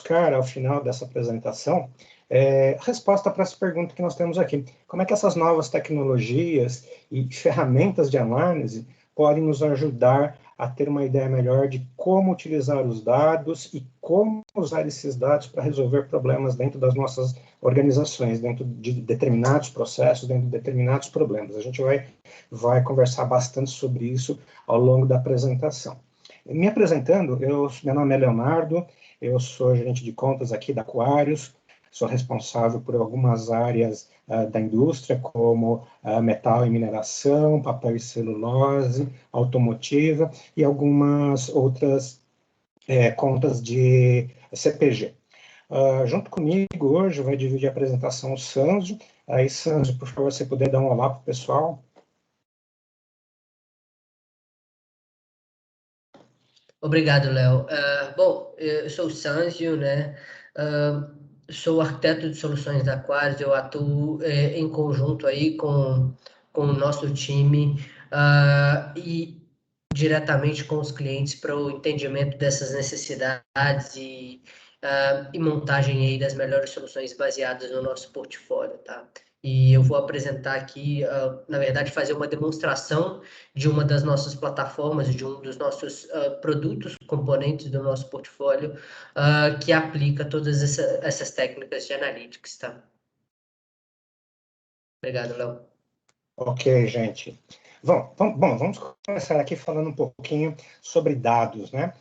buscar, ao final dessa apresentação, a resposta para essa pergunta que nós temos aqui. Como é que essas novas tecnologias e ferramentas de análise podem nos ajudar a ter uma ideia melhor de como utilizar os dados e como usar esses dados para resolver problemas dentro das nossas organizações, dentro de determinados processos, dentro de determinados problemas. A gente vai conversar bastante sobre isso ao longo da apresentação. Me apresentando, meu nome é Leonardo, eu sou gerente de contas aqui da Aquarius, sou responsável por algumas áreas da indústria, como metal e mineração, papel e celulose, automotiva e algumas outras contas de CPG. Junto comigo hoje vai dividir a apresentação o Sanjo. Aí, Sanjo, por favor, se puder dar um olá para o pessoal. Obrigado, Léo. Bom, eu sou o Sanjo, né? Sou arquiteto de soluções da Aquarius, eu atuo em conjunto aí com o nosso time e diretamente com os clientes para o entendimento dessas necessidades e montagem aí das melhores soluções baseadas no nosso portfólio, tá? E eu vou apresentar aqui, na verdade, fazer uma demonstração de uma das nossas plataformas, de um dos nossos produtos, componentes do nosso portfólio, que aplica todas essas técnicas de analytics, tá? Obrigado, Léo. Ok, gente. Bom, vamos começar aqui falando um pouquinho sobre dados, né?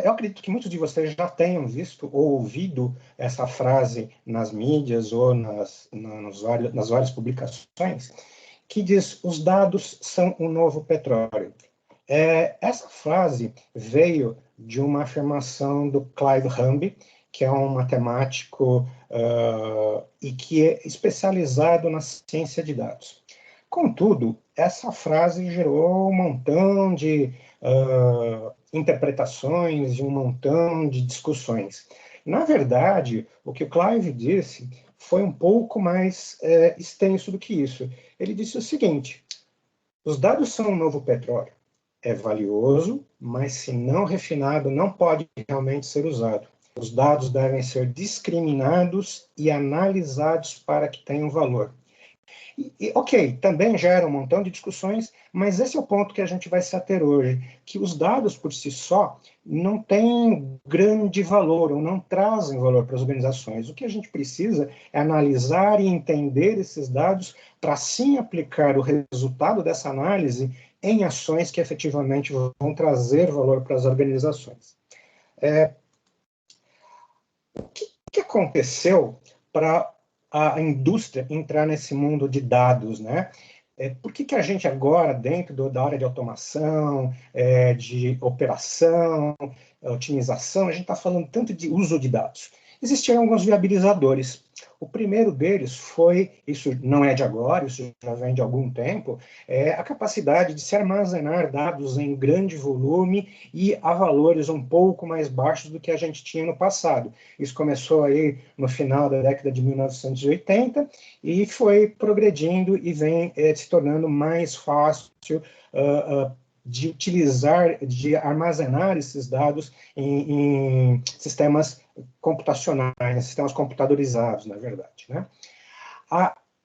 Eu acredito que muitos de vocês já tenham visto ou ouvido essa frase nas mídias ou nas várias publicações, que diz: os dados são o novo petróleo. Essa frase veio de uma afirmação do Clive Humby, que é um matemático e que é especializado na ciência de dados. Contudo, essa frase gerou um montão de interpretações e um montão de discussões. Na verdade, o que o Clive disse foi um pouco mais extenso do que isso. Ele disse o seguinte: os dados são um novo petróleo. É valioso, mas se não refinado, não pode realmente ser usado. Os dados devem ser discriminados e analisados para que tenham valor. Ok, também gera um montão de discussões, mas esse é o ponto que a gente vai se ater hoje, que os dados por si só não têm grande valor, ou não trazem valor para as organizações. O que a gente precisa é analisar e entender esses dados para sim aplicar o resultado dessa análise em ações que efetivamente vão trazer valor para as organizações. O que aconteceu para a indústria entrar nesse mundo de dados, né? Por que a gente agora, dentro da área de automação, de operação, otimização, a gente está falando tanto de uso de dados? Existiram alguns viabilizadores. O primeiro deles foi, isso não é de agora, isso já vem de algum tempo, a capacidade de se armazenar dados em grande volume e a valores um pouco mais baixos do que a gente tinha no passado. Isso começou aí no final da década de 1980 e foi progredindo e vem se tornando mais fácil de utilizar, de armazenar esses dados em sistemas computacionais, sistemas computadorizados, na verdade, né?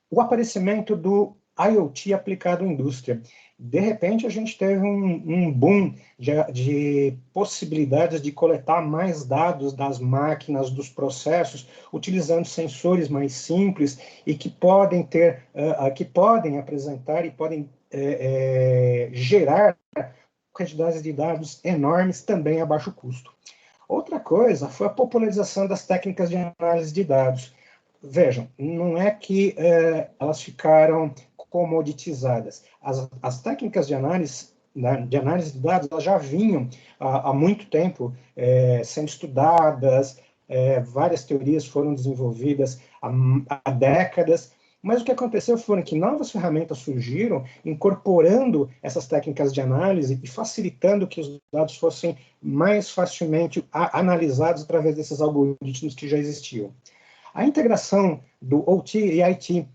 O aparecimento do IoT aplicado à indústria. De repente, a gente teve um boom de possibilidades de coletar mais dados das máquinas, dos processos, utilizando sensores mais simples e que podem apresentar e podem gerar quantidades de dados enormes também a baixo custo. Outra coisa foi a popularização das técnicas de análise de dados. Vejam, não é que elas ficaram comoditizadas. As técnicas de análise de dados elas já vinham há muito tempo sendo estudadas, várias teorias foram desenvolvidas há décadas, mas o que aconteceu foi que novas ferramentas surgiram, incorporando essas técnicas de análise e facilitando que os dados fossem mais facilmente analisados através desses algoritmos que já existiam. A integração do OT e IT,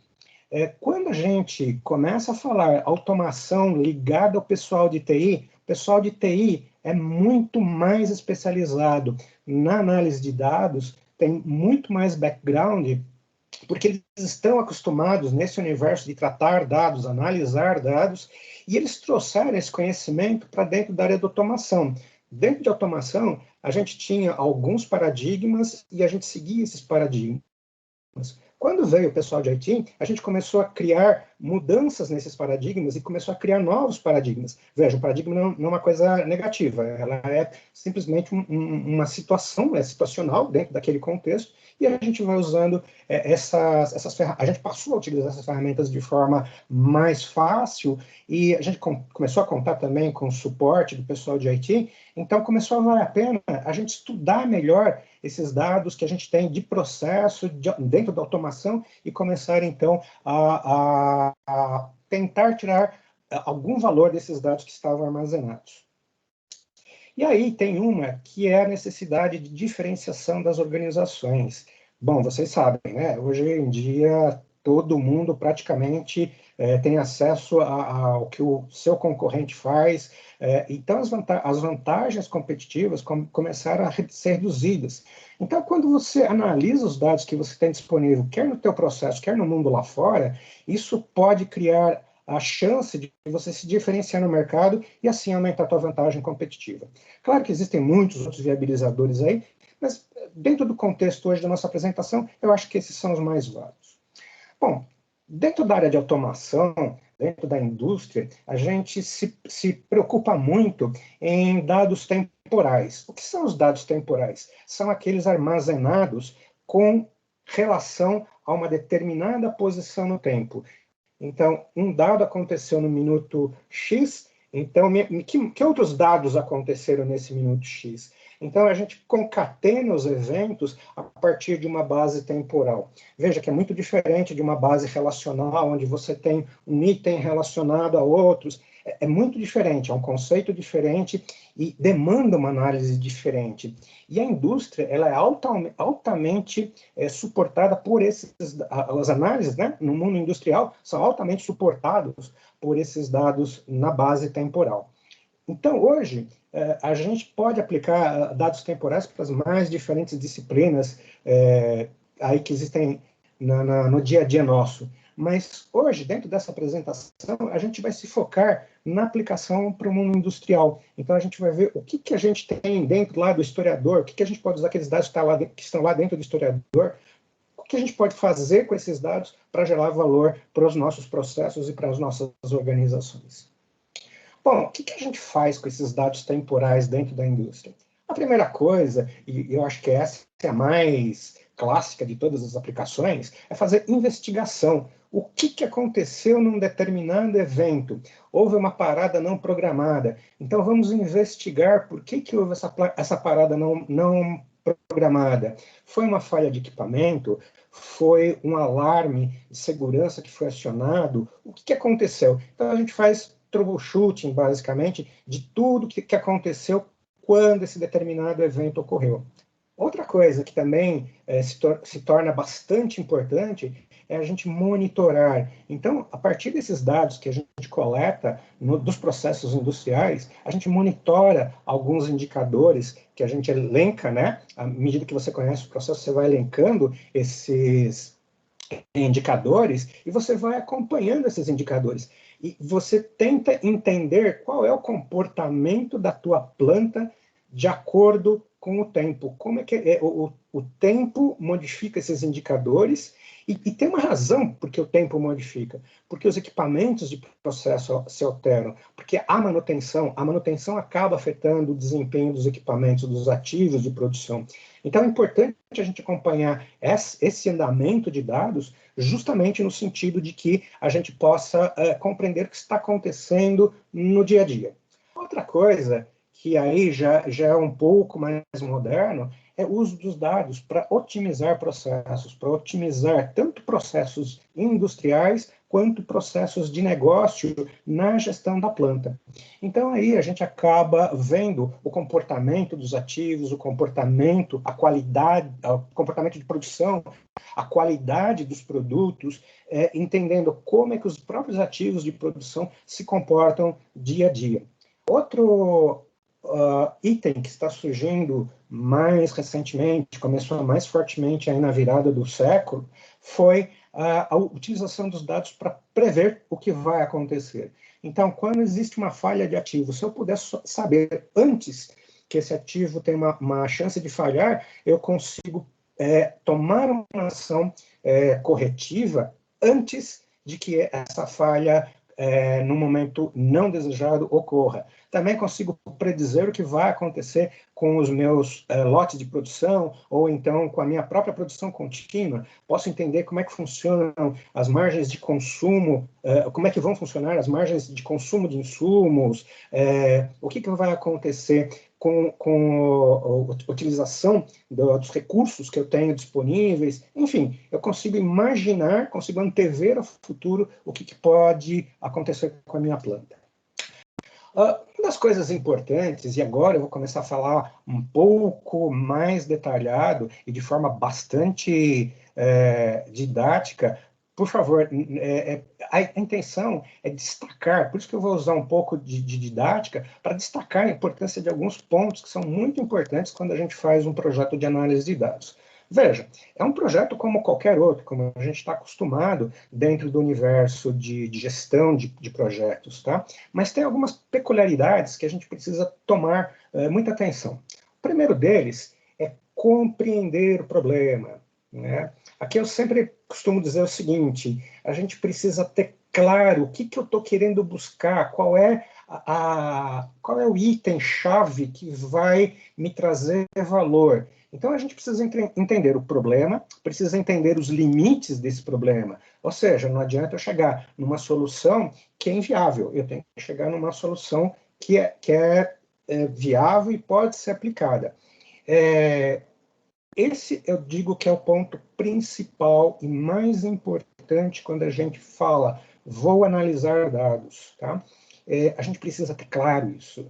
quando a gente começa a falar automação ligada ao pessoal de TI, pessoal de TI é muito mais especializado na análise de dados, tem muito mais background, porque eles estão acostumados nesse universo de tratar dados, analisar dados, e eles trouxeram esse conhecimento para dentro da área de automação. Dentro de automação, a gente tinha alguns paradigmas e a gente seguia esses paradigmas. Quando veio o pessoal de IT, a gente começou a criar mudanças nesses paradigmas e começou a criar novos paradigmas. Veja, o paradigma não é uma coisa negativa, ela é simplesmente uma situação, é situacional dentro daquele contexto, e a gente vai usando essas ferramentas. A gente passou a utilizar essas ferramentas de forma mais fácil, e a gente começou a contar também com o suporte do pessoal de IT, então começou a valer a pena a gente estudar melhor esses dados que a gente tem de processo dentro da automação e começar, então, a tentar tirar algum valor desses dados que estavam armazenados. E aí tem uma que é a necessidade de diferenciação das organizações. Bom, vocês sabem, né? Hoje em dia, todo mundo praticamente tem acesso ao que o seu concorrente faz, então as vantagens competitivas começaram a ser reduzidas. Então, quando você analisa os dados que você tem disponível, quer no teu processo, quer no mundo lá fora, isso pode criar a chance de você se diferenciar no mercado e assim aumentar a tua vantagem competitiva. Claro que existem muitos outros viabilizadores aí, mas dentro do contexto hoje da nossa apresentação, eu acho que esses são os mais válidos. Bom, dentro da área de automação, dentro da indústria, a gente se preocupa muito em dados temporais. O que são os dados temporais? São aqueles armazenados com relação a uma determinada posição no tempo. Então, um dado aconteceu no minuto X, então, que outros dados aconteceram nesse minuto X? Então, a gente concatena os eventos a partir de uma base temporal. Veja que é muito diferente de uma base relacional, onde você tem um item relacionado a outros. É muito diferente, é um conceito diferente e demanda uma análise diferente. E a indústria, ela é altamente suportada por as análises, né, no mundo industrial, são altamente suportados por esses dados na base temporal. Então, hoje, a gente pode aplicar dados temporais para as mais diferentes disciplinas aí que existem no dia a dia nosso. Mas hoje, dentro dessa apresentação, a gente vai se focar na aplicação para o mundo industrial. Então, a gente vai ver o que a gente tem dentro lá do historiador, o que a gente pode usar aqueles dados que estão lá dentro do historiador, o que a gente pode fazer com esses dados para gerar valor para os nossos processos e para as nossas organizações. Bom, o que a gente faz com esses dados temporais dentro da indústria? A primeira coisa, e eu acho que essa é a mais clássica de todas as aplicações, é fazer investigação. O que aconteceu num determinado evento? Houve uma parada não programada. Então, vamos investigar por que houve essa parada não programada. Foi uma falha de equipamento? Foi um alarme de segurança que foi acionado? O que aconteceu? Então, a gente faz troubleshooting, basicamente, de tudo que aconteceu quando esse determinado evento ocorreu. Outra coisa que também se torna bastante importante é a gente monitorar. Então, a partir desses dados que a gente coleta dos processos industriais, a gente monitora alguns indicadores que a gente elenca, né? À medida que você conhece o processo, você vai elencando esses indicadores e você vai acompanhando esses indicadores. E você tenta entender qual é o comportamento da tua planta de acordo com o tempo. Como é que o tempo modifica esses indicadores e tem uma razão porque o tempo modifica. Porque os equipamentos de processo se alteram. Porque a manutenção acaba afetando o desempenho dos equipamentos, dos ativos de produção. Então é importante a gente acompanhar esse andamento de dados justamente no sentido de que a gente possa compreender o que está acontecendo no dia a dia. Outra coisa que aí já é um pouco mais moderno, é o uso dos dados para otimizar processos, para otimizar tanto processos industriais quanto processos de negócio na gestão da planta. Então aí a gente acaba vendo o comportamento dos ativos, o comportamento, a qualidade, o comportamento de produção, a qualidade dos produtos, entendendo como é que os próprios ativos de produção se comportam dia a dia. Outro item que está surgindo mais recentemente, começou mais fortemente aí na virada do século, foi a utilização dos dados para prever o que vai acontecer. Então, quando existe uma falha de ativo, se eu puder saber antes que esse ativo tem uma chance de falhar, eu consigo tomar uma ação corretiva antes de que essa falha, no momento não desejado, ocorra. Também consigo predizer o que vai acontecer com os meus lotes de produção, ou então com a minha própria produção contínua. Posso entender como é que funcionam as margens de consumo, como é que vão funcionar as margens de consumo de insumos, o que vai acontecer com a utilização dos recursos que eu tenho disponíveis. Enfim, eu consigo imaginar, consigo antever ao futuro o que pode acontecer com a minha planta. Uma das coisas importantes, e agora eu vou começar a falar um pouco mais detalhado e de forma bastante didática, por favor, a intenção é destacar, por isso que eu vou usar um pouco de didática, para destacar a importância de alguns pontos que são muito importantes quando a gente faz um projeto de análise de dados. Veja, é um projeto como qualquer outro, como a gente está acostumado dentro do universo de gestão de projetos, tá? Mas tem algumas peculiaridades que a gente precisa tomar muita atenção. O primeiro deles é compreender o problema, né? Aqui eu sempre costumo dizer o seguinte: a gente precisa ter claro o que eu estou querendo buscar, qual é o item-chave que vai me trazer valor. Então, a gente precisa entender o problema, precisa entender os limites desse problema. Ou seja, não adianta eu chegar numa solução que é inviável, eu tenho que chegar numa solução que é viável e pode ser aplicada. Esse eu digo que é o ponto principal e mais importante quando a gente fala, vou analisar dados, tá? A gente precisa ter claro isso.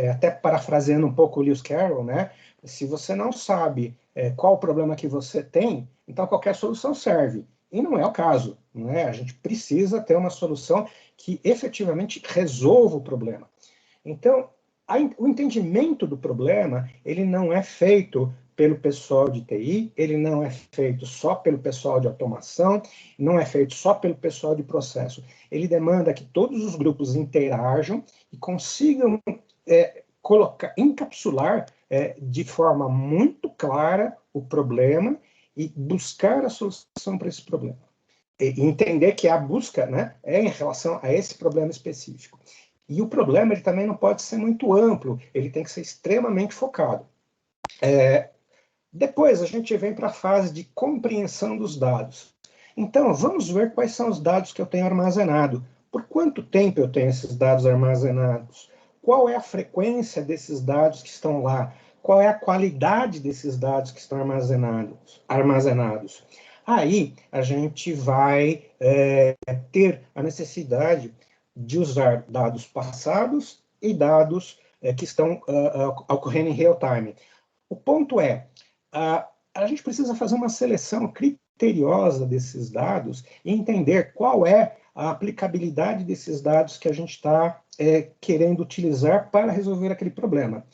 Até parafraseando um pouco o Lewis Carroll, né? Se você não sabe qual o problema que você tem, então qualquer solução serve. E não é o caso, não é? A gente precisa ter uma solução que efetivamente resolva o problema. Então, o entendimento do problema, ele não é feito pelo pessoal de TI, ele não é feito só pelo pessoal de automação, não é feito só pelo pessoal de processo. Ele demanda que todos os grupos interajam e consigam encapsular de forma muito clara o problema e buscar a solução para esse problema. E entender que a busca, né, é em relação a esse problema específico. E o problema ele também não pode ser muito amplo, ele tem que ser extremamente focado. Depois a gente vem para a fase de compreensão dos dados. Então, vamos ver quais são os dados que eu tenho armazenado. Por quanto tempo eu tenho esses dados armazenados? Qual é a frequência desses dados que estão lá? Qual é a qualidade desses dados que estão armazenados? Aí a gente vai ter a necessidade de usar dados passados e dados que estão ocorrendo em real time. O ponto é, a gente precisa fazer uma seleção criteriosa desses dados e entender qual é a aplicabilidade desses dados que a gente está querendo utilizar para resolver aquele problema.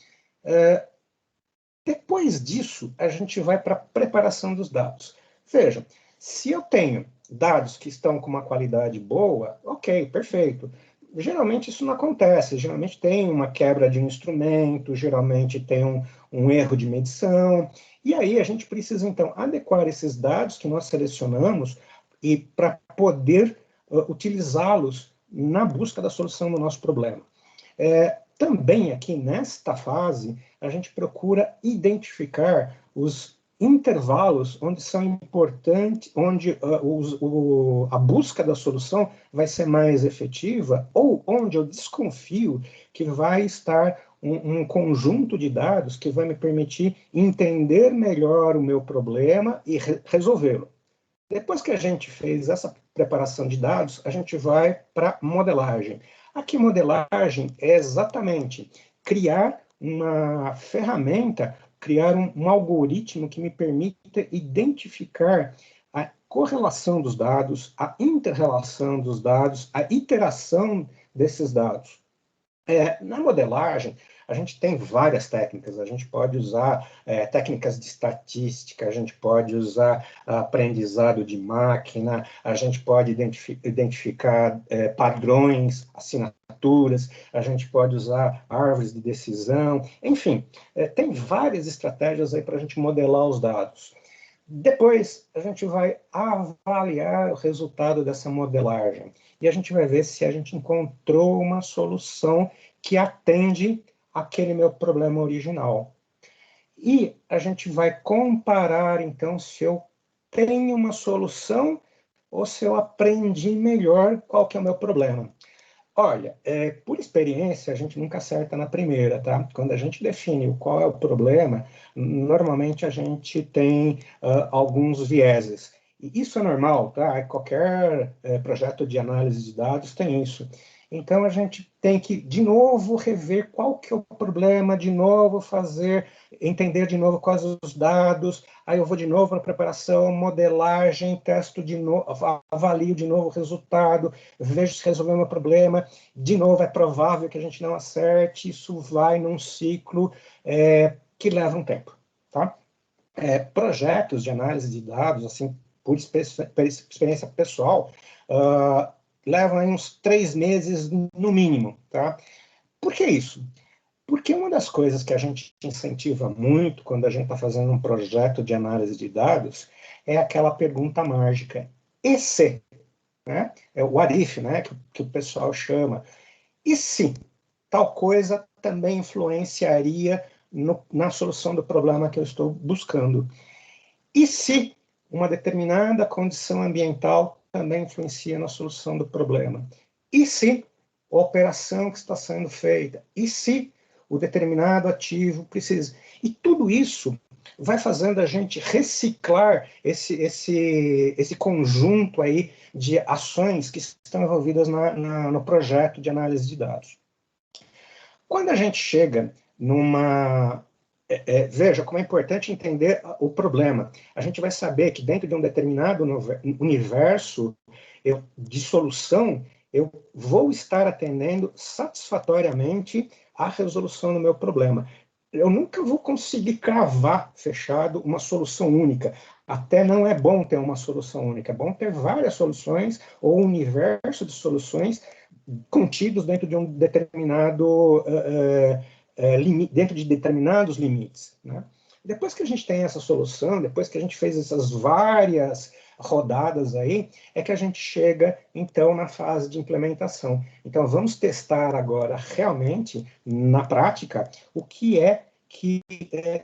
Depois disso, a gente vai para a preparação dos dados. Veja, se eu tenho dados que estão com uma qualidade boa, ok, perfeito. Geralmente isso não acontece, geralmente tem uma quebra de um instrumento, geralmente tem um erro de medição, e aí a gente precisa, então, adequar esses dados que nós selecionamos e para poder utilizá-los na busca da solução do nosso problema. Também aqui nesta fase, a gente procura identificar os intervalos onde são importantes, onde a busca da solução vai ser mais efetiva, ou onde eu desconfio que vai estar um conjunto de dados que vai me permitir entender melhor o meu problema e resolvê-lo. Depois que a gente fez essa preparação de dados, a gente vai para modelagem. Aqui, modelagem é exatamente criar uma ferramenta, criar um algoritmo que me permita identificar a correlação dos dados, a inter-relação dos dados, a iteração desses dados. Na modelagem, a gente tem várias técnicas. A gente pode usar técnicas de estatística, a gente pode usar aprendizado de máquina, a gente pode identificar padrões, assinaturas, a gente pode usar árvores de decisão, enfim, tem várias estratégias aí para a gente modelar os dados. Depois, a gente vai avaliar o resultado dessa modelagem e a gente vai ver se a gente encontrou uma solução que atende aquele meu problema original. E a gente vai comparar, então, se eu tenho uma solução ou se eu aprendi melhor qual que é o meu problema. Olha, por experiência, a gente nunca acerta na primeira, tá? Quando a gente define qual é o problema, normalmente a gente tem alguns vieses. E isso é normal, tá? Qualquer projeto de análise de dados tem isso. Então, a gente tem que, de novo, rever qual que é o problema, de novo entender de novo quais os dados, aí eu vou de novo na preparação, modelagem, testo de novo, avalio de novo o resultado, vejo se resolveu o meu problema, de novo é provável que a gente não acerte, isso vai num ciclo que leva um tempo, tá? Projetos de análise de dados, assim, por experiência pessoal, levam aí uns 3 meses no mínimo, tá? Por que isso? Porque uma das coisas que a gente incentiva muito quando a gente está fazendo um projeto de análise de dados é aquela pergunta mágica. E se? Né? É o what if, né? que o pessoal chama. E se tal coisa também influenciaria na solução do problema que eu estou buscando? E se uma determinada condição ambiental também influencia na solução do problema? E se a operação que está sendo feita? E se o determinado ativo precisa? E tudo isso vai fazendo a gente reciclar esse conjunto aí de ações que estão envolvidas no projeto de análise de dados. Quando a gente chega numa... veja como é importante entender o problema. A gente vai saber que dentro de um determinado universo de solução, eu vou estar atendendo satisfatoriamente a resolução do meu problema. Eu nunca vou conseguir cravar fechado uma solução única. Até não é bom ter uma solução única, é bom ter várias soluções ou um universo de soluções contidos dentro de um determinado dentro de determinados limites, né? Depois que a gente tem essa solução, depois que a gente fez essas várias rodadas aí, é que a gente chega, então, na fase de implementação. Então, vamos testar agora, realmente, na prática, o que é que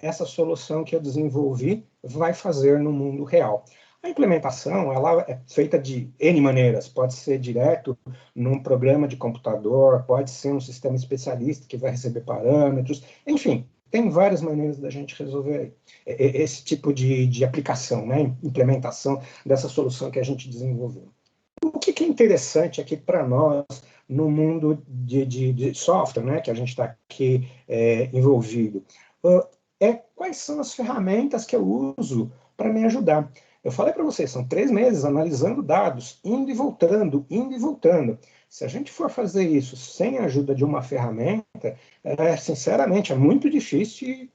essa solução que eu desenvolvi vai fazer no mundo real. A implementação, ela é feita de N maneiras, pode ser direto num programa de computador, pode ser um sistema especialista que vai receber parâmetros, enfim, tem várias maneiras da gente resolver esse tipo de aplicação, né, implementação dessa solução que a gente desenvolveu. O que é interessante aqui para nós, no mundo de software, né, que a gente está aqui envolvido, quais são as ferramentas que eu uso para me ajudar. Eu falei para vocês, são 3 meses analisando dados, indo e voltando, indo e voltando. Se a gente for fazer isso sem a ajuda de uma ferramenta, sinceramente, é muito difícil e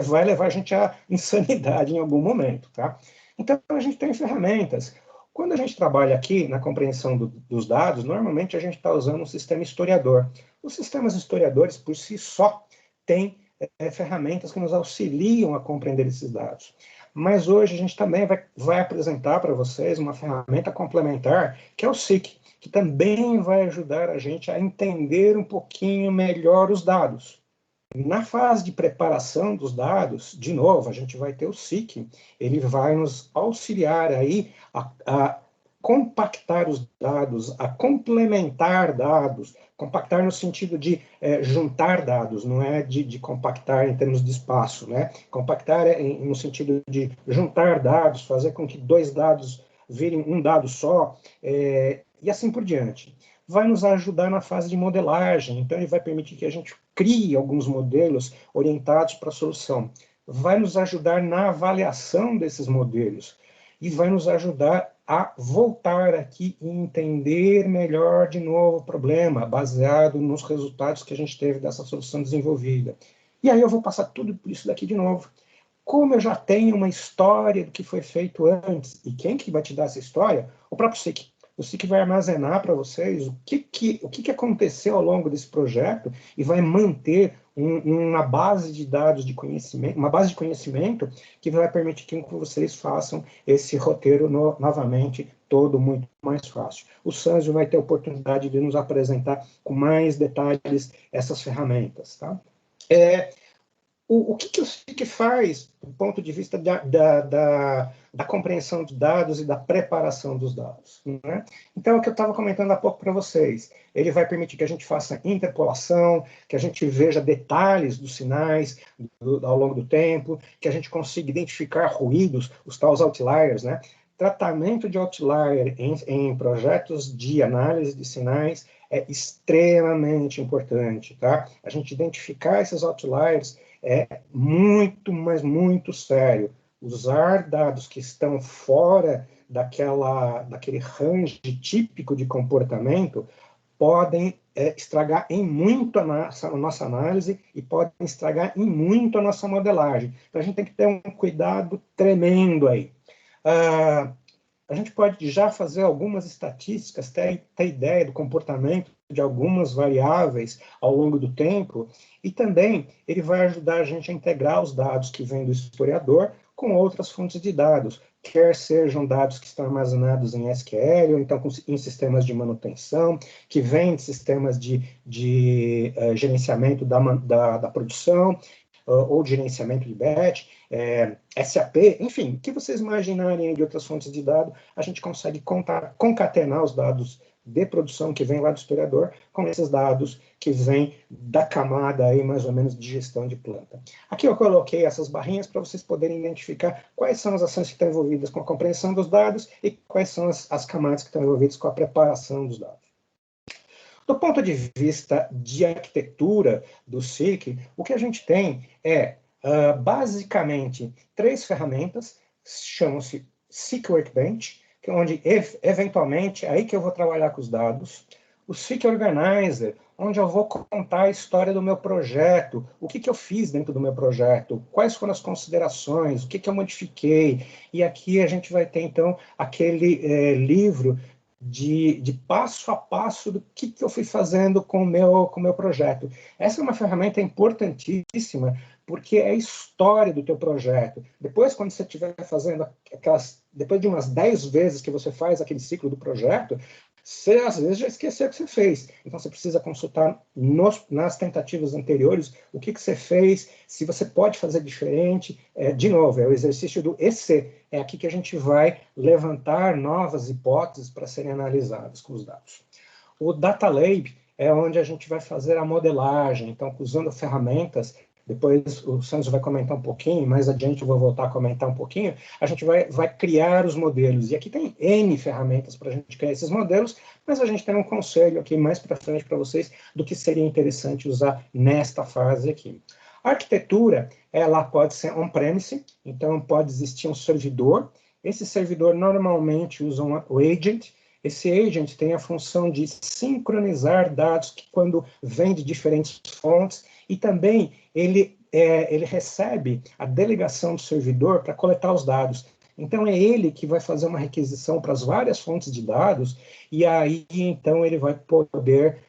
vai levar a gente à insanidade em algum momento, tá? Então, a gente tem ferramentas. Quando a gente trabalha aqui na compreensão dos dados, normalmente a gente está usando um sistema historiador. Os sistemas historiadores, por si só, têm ferramentas que nos auxiliam a compreender esses dados. Mas hoje a gente também vai apresentar para vocês uma ferramenta complementar, que é o SIC, que também vai ajudar a gente a entender um pouquinho melhor os dados. Na fase de preparação dos dados, de novo, a gente vai ter o SIC, ele vai nos auxiliar aí a compactar os dados, a complementar dados, compactar no sentido de juntar dados, não é de compactar em termos de espaço, né? Compactar no sentido de juntar dados, fazer com que 2 dados virem um dado só, e assim por diante. Vai nos ajudar na fase de modelagem, então ele vai permitir que a gente crie alguns modelos orientados para a solução. Vai nos ajudar na avaliação desses modelos. e vai nos ajudar a voltar aqui e entender melhor de novo o problema, baseado nos resultados que a gente teve dessa solução desenvolvida. E aí eu vou passar tudo isso daqui de novo. Como eu já tenho uma história do que foi feito antes, e quem que vai te dar essa história? O próprio SIC. O SIC vai armazenar para vocês o que aconteceu ao longo desse projeto e vai manter uma base de dados de conhecimento, uma base de conhecimento que vai permitir que vocês façam esse roteiro novamente todo muito mais fácil. O Sanzio vai ter a oportunidade de nos apresentar com mais detalhes essas ferramentas, tá? O que o SIC faz do ponto de vista da compreensão dos dados e da preparação dos dados, né? Então, o que eu estava comentando há pouco para vocês, ele vai permitir que a gente faça interpolação, que a gente veja detalhes dos sinais ao longo do tempo, que a gente consiga identificar ruídos, os tais outliers, né? Tratamento de outlier em projetos de análise de sinais é extremamente importante, tá? A gente identificar esses outliers é muito, mas muito sério. Usar dados que estão fora daquele range típico de comportamento podem estragar em muito a nossa análise e podem estragar em muito a nossa modelagem. Então, a gente tem que ter um cuidado tremendo aí. A gente pode já fazer algumas estatísticas, ter ideia do comportamento de algumas variáveis ao longo do tempo, e também ele vai ajudar a gente a integrar os dados que vêm do historiador com outras fontes de dados, quer sejam dados que estão armazenados em SQL, ou então em sistemas de manutenção, que vêm de sistemas de gerenciamento da produção, ou de gerenciamento de batch, SAP, enfim, o que vocês imaginarem de outras fontes de dados, a gente consegue concatenar os dados de produção que vem lá do historiador com esses dados que vêm da camada aí, mais ou menos, de gestão de planta. Aqui eu coloquei essas barrinhas para vocês poderem identificar quais são as ações que estão envolvidas com a compreensão dos dados e quais são as camadas que estão envolvidas com a preparação dos dados. Do ponto de vista de arquitetura do SIC, o que a gente tem é, basicamente, 3 ferramentas, chamam-se SIC Workbench, que é onde, eventualmente, é aí que eu vou trabalhar com os dados. O SIC Organizer, onde eu vou contar a história do meu projeto, o que eu fiz dentro do meu projeto, quais foram as considerações, o que eu modifiquei. E aqui a gente vai ter, então, aquele livro de passo a passo do que eu fui fazendo com o meu projeto. Essa é uma ferramenta importantíssima, porque é a história do teu projeto. Depois, quando você estiver fazendo depois de umas 10 vezes que você faz aquele ciclo do projeto, você às vezes já esqueceu o que você fez. Então você precisa consultar nas tentativas anteriores o que você fez, se você pode fazer diferente. De novo, é o exercício do EC. É aqui que a gente vai levantar novas hipóteses para serem analisadas com os dados. O Data Lab é onde a gente vai fazer a modelagem, então usando ferramentas. Depois o Sanzio vai comentar um pouquinho, mais adiante eu vou voltar a comentar um pouquinho, a gente vai criar os modelos. E aqui tem N ferramentas para a gente criar esses modelos, mas a gente tem um conselho aqui mais para frente para vocês do que seria interessante usar nesta fase aqui. A arquitetura, ela pode ser on-premise, então pode existir um servidor. Esse servidor normalmente usa o agent. Esse agent tem a função de sincronizar dados que quando vêm de diferentes fontes, e também ele recebe a delegação do servidor para coletar os dados. Então, é ele que vai fazer uma requisição para as várias fontes de dados, e aí, então, ele vai poder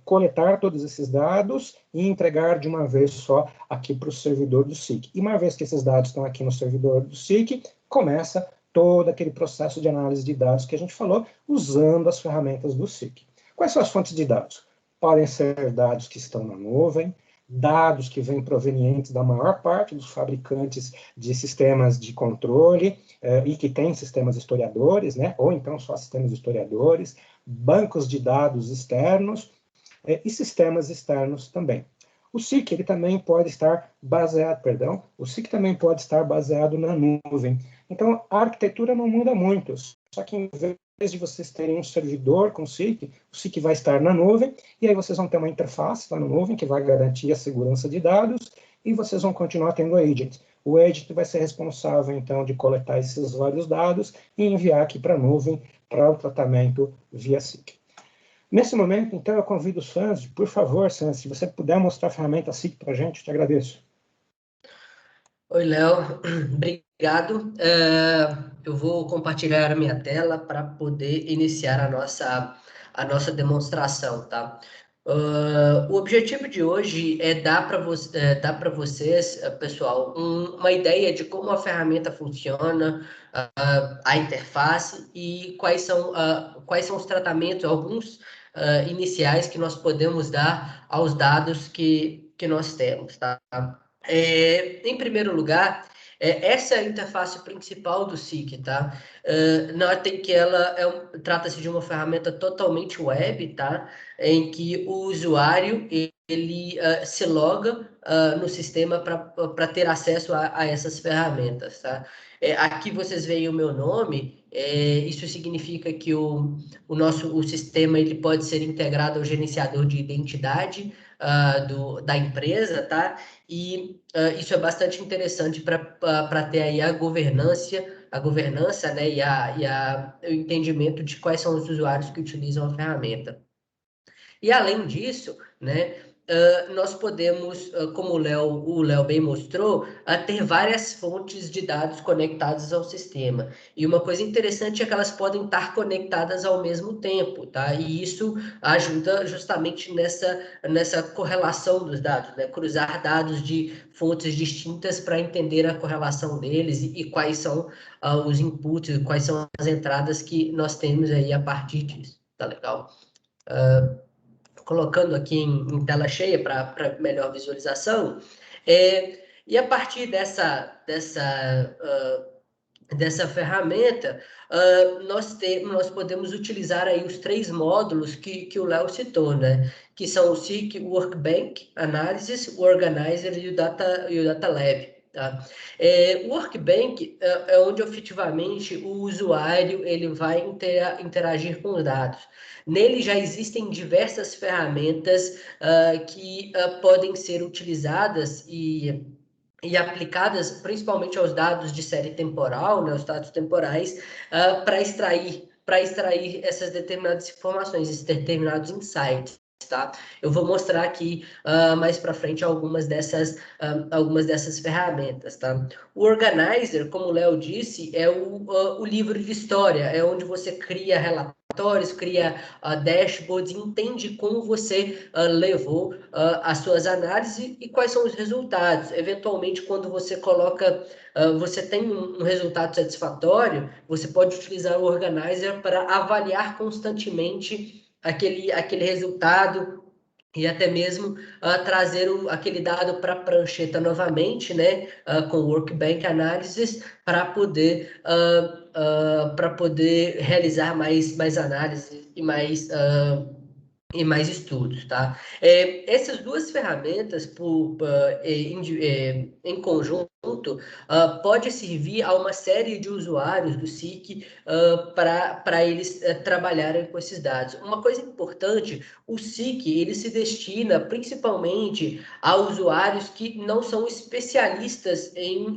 coletar todos esses dados e entregar de uma vez só aqui para o servidor do SIC. E uma vez que esses dados estão aqui no servidor do SIC, começa todo aquele processo de análise de dados que a gente falou, usando as ferramentas do SIC. Quais são as fontes de dados? Podem ser dados que estão na nuvem, dados que vêm provenientes da maior parte dos fabricantes de sistemas de controle e que têm sistemas historiadores, né? Ou então só sistemas historiadores, bancos de dados externos e sistemas externos também. O SIC ele também pode estar baseado, o SIC também pode estar baseado na nuvem. Então, a arquitetura não muda muito, só que em vez de vocês terem um servidor com o SIC vai estar na nuvem, e aí vocês vão ter uma interface lá na nuvem que vai garantir a segurança de dados, e vocês vão continuar tendo o agent. O agent vai ser responsável, então, de coletar esses vários dados e enviar aqui para a nuvem para o tratamento via SIG. Nesse momento, então, eu convido o Sanz, por favor, Sanz, se você puder mostrar a ferramenta SIG para a gente, te agradeço. Oi, Léo. Obrigado. Eu vou compartilhar a minha tela para poder iniciar a nossa demonstração, tá? O objetivo de hoje é dar para vocês, pessoal, uma ideia de como a ferramenta funciona, a interface e quais são os tratamentos, alguns iniciais que nós podemos dar aos dados que nós temos, tá? Em primeiro lugar, essa é a interface principal do SIG, tá? Notem que ela trata-se de uma ferramenta totalmente web, tá? Em que o usuário ele se loga no sistema para ter acesso a essas ferramentas, tá? Aqui vocês veem o meu nome, isso significa que o sistema ele pode ser integrado ao gerenciador de identidade da empresa, tá? E isso é bastante interessante para ter aí a governança, né, o entendimento de quais são os usuários que utilizam a ferramenta. E além disso, né, nós podemos, como o Léo bem mostrou, ter várias fontes de dados conectadas ao sistema. E uma coisa interessante é que elas podem estar conectadas ao mesmo tempo, tá? E isso ajuda justamente nessa correlação dos dados, né? Cruzar dados de fontes distintas para entender a correlação deles e quais são os inputs, quais são as entradas que nós temos aí a partir disso. Tá legal? Colocando aqui em tela cheia para melhor visualização, e a partir dessa ferramenta, nós podemos utilizar aí os 3 módulos que o Léo citou, né? Que são o SIG Workbench Analysis, o Organizer e o Data Lab. Tá? O Workbench é onde efetivamente o usuário ele vai interagir com os dados. Nele já existem diversas ferramentas que podem ser utilizadas e aplicadas principalmente aos dados de série temporal, né, os dados temporais, para extrair essas determinadas informações, esses determinados insights. Tá? Eu vou mostrar aqui mais para frente algumas dessas ferramentas. Tá? O Organizer, como o Léo disse, é o livro de história, é onde você cria relatórios, cria dashboards, entende como você levou as suas análises e quais são os resultados. Eventualmente, quando você coloca, você tem um resultado satisfatório, você pode utilizar o Organizer para avaliar constantemente aquele resultado e até mesmo trazer aquele dado para a prancheta novamente, né, com Workbench Analysis, para poder realizar mais análises e mais estudos, tá? Essas duas ferramentas, em conjunto, pode servir a uma série de usuários do SIG para eles trabalharem com esses dados. Uma coisa importante, o SIG ele se destina principalmente a usuários que não são especialistas em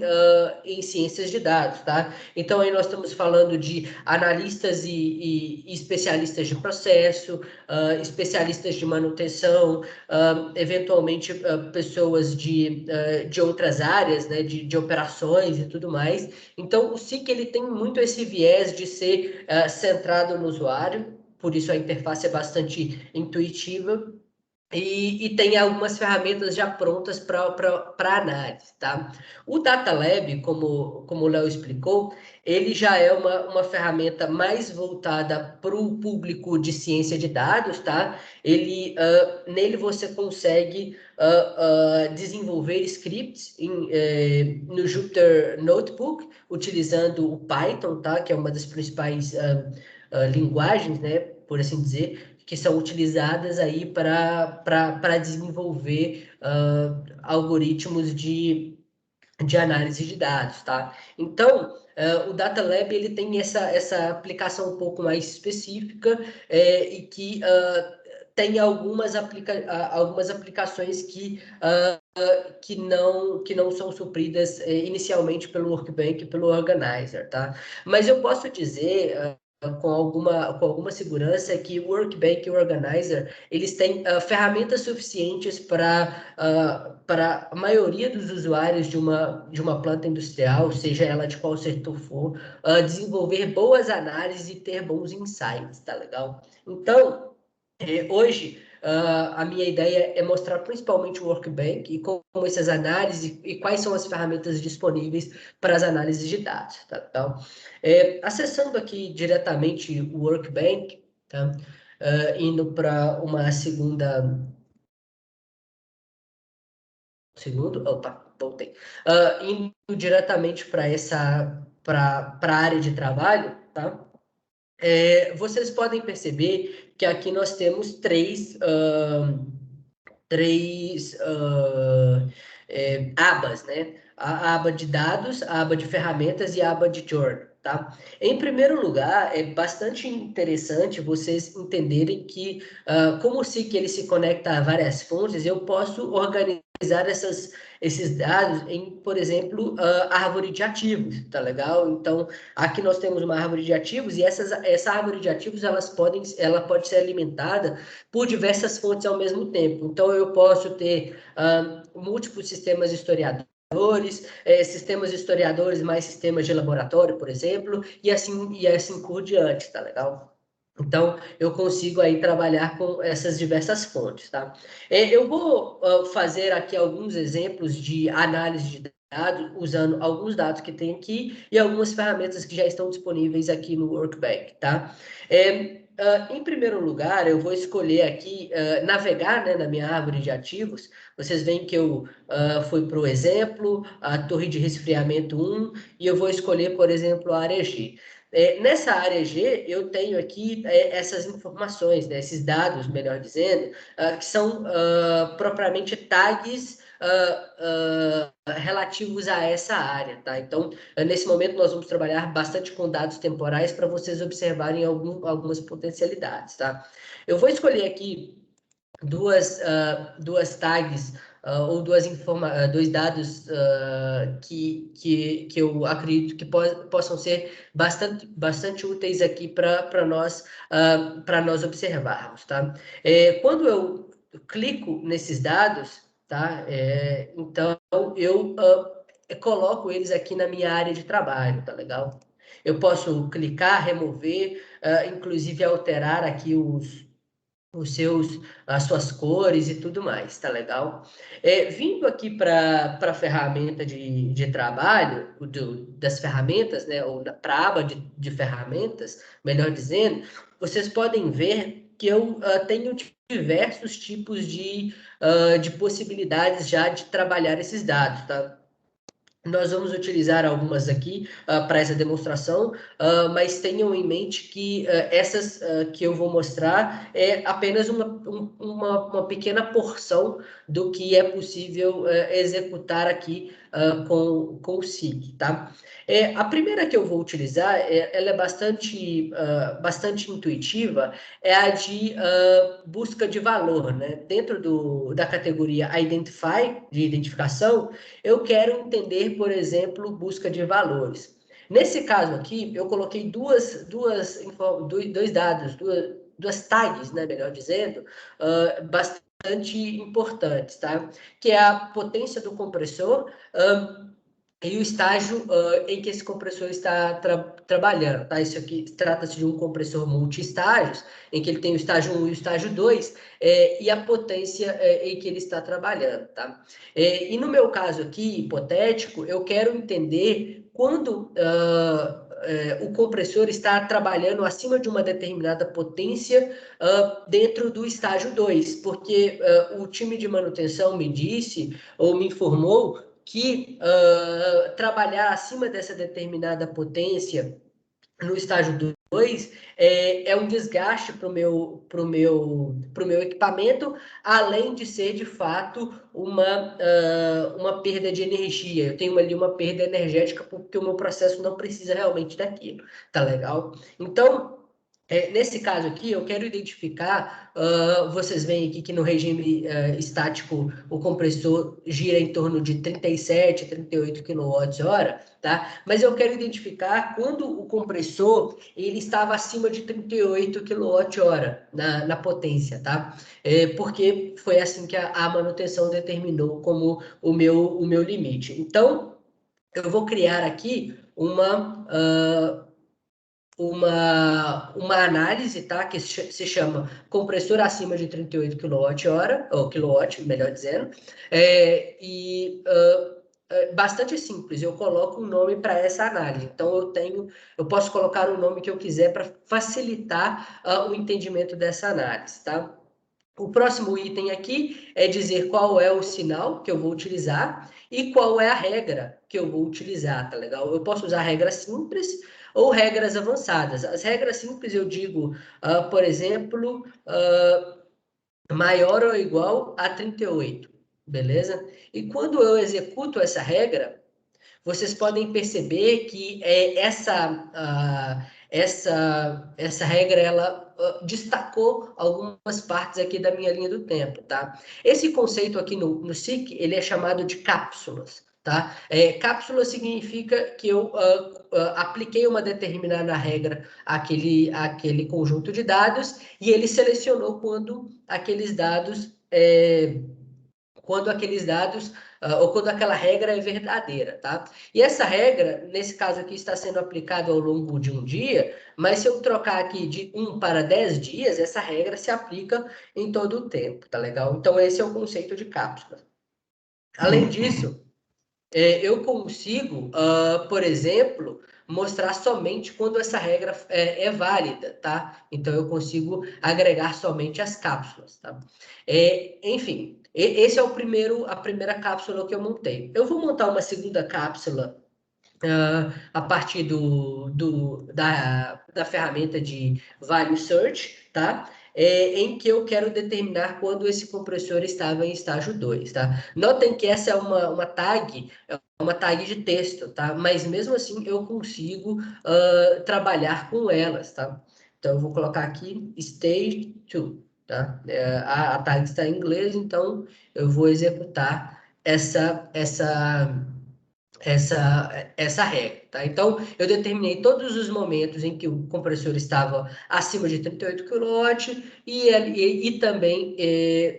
ciências de dados, tá? Então, aí nós estamos falando de analistas e especialistas de processo, especialistas de manutenção, eventualmente pessoas de outras áreas, né, de operações e tudo mais. Então, o SIG ele tem muito esse viés de ser centrado no usuário, por isso a interface é bastante intuitiva. E tem algumas ferramentas já prontas para análise, tá? O Data Lab, como o Léo explicou, ele já é uma ferramenta mais voltada para o público de ciência de dados, tá? Nele você consegue desenvolver scripts no Jupyter Notebook, utilizando o Python, tá? Que é uma das principais linguagens, né? Por assim dizer, que são utilizadas aí para desenvolver algoritmos de análise de dados, tá? Então, o Data Lab ele tem essa aplicação um pouco mais específica e que tem algumas aplicações que não são supridas inicialmente pelo Workbench e pelo Organizer, tá? Mas eu posso dizer com alguma segurança que o Workbench e o Organizer, eles têm ferramentas suficientes para a maioria dos usuários de uma planta industrial, seja ela de qual setor for, desenvolver boas análises e ter bons insights, tá legal? Então, hoje, a minha ideia é mostrar principalmente o Workbench e como essas análises e quais são as ferramentas disponíveis para as análises de dados. Tá? Então, acessando aqui diretamente o Workbench, tá? Indo para uma segunda... Opa, voltei. Indo diretamente para a área de trabalho, tá? Vocês podem perceber que aqui nós temos três abas, né? A aba de dados, a aba de ferramentas e a aba de journal, tá? Em primeiro lugar, é bastante interessante vocês entenderem que, como o SIG ele se conecta a várias fontes, eu posso organizar esses dados em, por exemplo, árvore de ativos, tá legal? Então, aqui nós temos uma árvore de ativos e essa árvore de ativos ela pode ser alimentada por diversas fontes ao mesmo tempo. Então, eu posso ter múltiplos sistemas historiadores, sistemas historiadores mais sistemas de laboratório, por exemplo, e assim por diante, tá legal? Então, eu consigo aí trabalhar com essas diversas fontes, tá? Eu vou fazer aqui alguns exemplos de análise de dados, usando alguns dados que tem aqui e algumas ferramentas que já estão disponíveis aqui no Workbench, tá? Em primeiro lugar, eu vou escolher aqui navegar, né, na minha árvore de ativos. Vocês veem que eu fui para o exemplo, a torre de resfriamento 1, e eu vou escolher, por exemplo, a área G. Nessa área G, eu tenho aqui essas informações, né, esses dados, melhor dizendo, que são propriamente tags relativos a essa área, tá? Então, nesse momento, nós vamos trabalhar bastante com dados temporais para vocês observarem algumas potencialidades, tá? Eu vou escolher aqui duas tags ou dois dados que eu acredito que possam ser bastante úteis aqui para nós observarmos, tá? Quando eu clico nesses dados, tá? Então eu coloco eles aqui na minha área de trabalho, tá legal? Eu posso clicar, remover, inclusive alterar aqui as suas cores e tudo mais, tá legal? Vindo aqui para a ferramenta de trabalho, das ferramentas, né, ou para a aba de ferramentas, melhor dizendo, vocês podem ver que eu tenho diversos tipos de possibilidades já de trabalhar esses dados, tá? Nós vamos utilizar algumas aqui para essa demonstração, mas tenham em mente que essas que eu vou mostrar é apenas uma pequena porção do que é possível executar aqui com o SIG, tá? A primeira que eu vou utilizar, ela é bastante intuitiva, é a de busca de valor, né? Dentro da categoria Identify, de identificação, eu quero entender, por exemplo, busca de valores. Nesse caso aqui, eu coloquei dois dados, duas tags, né, melhor dizendo, bastante importantes, tá? Que é a potência do compressor e o estágio em que esse compressor está trabalhando, tá? Isso aqui trata-se de um compressor multi-estágios, em que ele tem o estágio 1 e o estágio 2, e a potência em que ele está trabalhando, tá? E no meu caso aqui, hipotético, eu quero entender quando o compressor está trabalhando acima de uma determinada potência dentro do estágio 2, porque o time de manutenção me disse, ou me informou, que trabalhar acima dessa determinada potência no estágio 2 é um desgaste para o meu equipamento, além de ser, de fato, uma perda de energia. Eu tenho ali uma perda energética porque o meu processo não precisa realmente daquilo. Tá legal? Então, Nesse caso aqui, eu quero identificar, vocês veem aqui que no regime estático o compressor gira em torno de 37, 38 kWh, tá? Mas eu quero identificar quando o compressor ele estava acima de 38 kWh na potência, tá? Porque foi assim que a manutenção determinou como o meu limite. Então, eu vou criar aqui uma análise, tá? Que se chama compressor acima de 38 kWh, ou kilowatt, melhor dizendo, bastante simples. Eu coloco um nome para essa análise. Então, eu posso colocar o nome que eu quiser para facilitar o entendimento dessa análise, tá? O próximo item aqui é dizer qual é o sinal que eu vou utilizar e qual é a regra que eu vou utilizar, tá legal? Eu posso usar regras simples ou regras avançadas. As regras simples eu digo, por exemplo, maior ou igual a 38, beleza? E quando eu executo essa regra, vocês podem perceber que essa regra ela destacou algumas partes aqui da minha linha do tempo, tá? Esse conceito aqui no SIC, ele é chamado de cápsulas, tá? Cápsula significa que eu apliquei uma determinada regra àquele conjunto de dados e ele selecionou quando aqueles dados ou quando aquela regra é verdadeira, tá? E essa regra, nesse caso aqui, está sendo aplicada ao longo de um dia, mas se eu trocar aqui de 1 para 10 dias, essa regra se aplica em todo o tempo, tá legal? Então, esse é o conceito de cápsula. Além disso, eu consigo, por exemplo, mostrar somente quando essa regra é válida, tá? Então, eu consigo agregar somente as cápsulas, tá? Enfim, esse é a primeira cápsula que eu montei. Eu vou montar uma segunda cápsula a partir da ferramenta de Value Search, tá? Em que eu quero determinar quando esse compressor estava em estágio 2, tá? Notem que essa é uma tag de texto, tá? Mas mesmo assim eu consigo trabalhar com elas, tá? Então eu vou colocar aqui Stage 2, tá? A tag está em inglês, então eu vou executar essa regra, tá? Então, eu determinei todos os momentos em que o compressor estava acima de 38 kW e também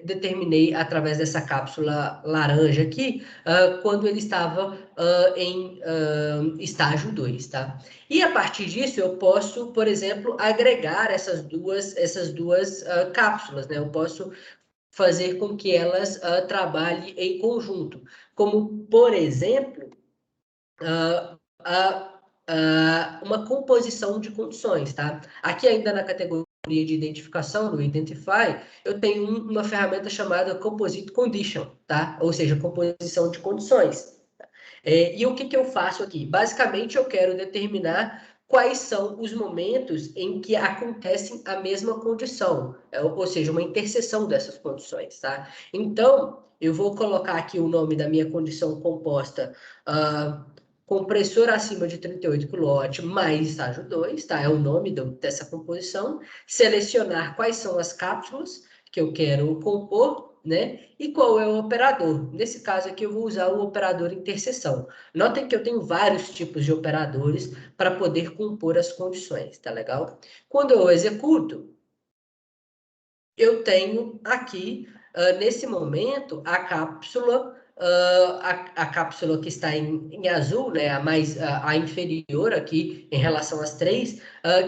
determinei, através dessa cápsula laranja aqui, quando ele estava em estágio 2, tá? E a partir disso, eu posso, por exemplo, agregar essas duas cápsulas, né? Eu posso fazer com que elas trabalhem em conjunto. Como, por exemplo, uma composição de condições, tá? Aqui ainda na categoria de identificação, no Identify, eu tenho uma ferramenta chamada Composite Condition, tá? Ou seja, composição de condições. E o que eu faço aqui? Basicamente, eu quero determinar quais são os momentos em que acontecem a mesma condição, ou seja, uma interseção dessas condições, tá? Então, eu vou colocar aqui o nome da minha condição composta, compressor acima de 38 kW mais estágio 2, tá? É o nome dessa composição. Selecionar quais são as cápsulas que eu quero compor, né? E qual é o operador. Nesse caso aqui, eu vou usar o operador interseção. Notem que eu tenho vários tipos de operadores para poder compor as condições, tá legal? Quando eu executo, eu tenho aqui, nesse momento, a cápsula que está em azul, né, a inferior aqui em relação às três,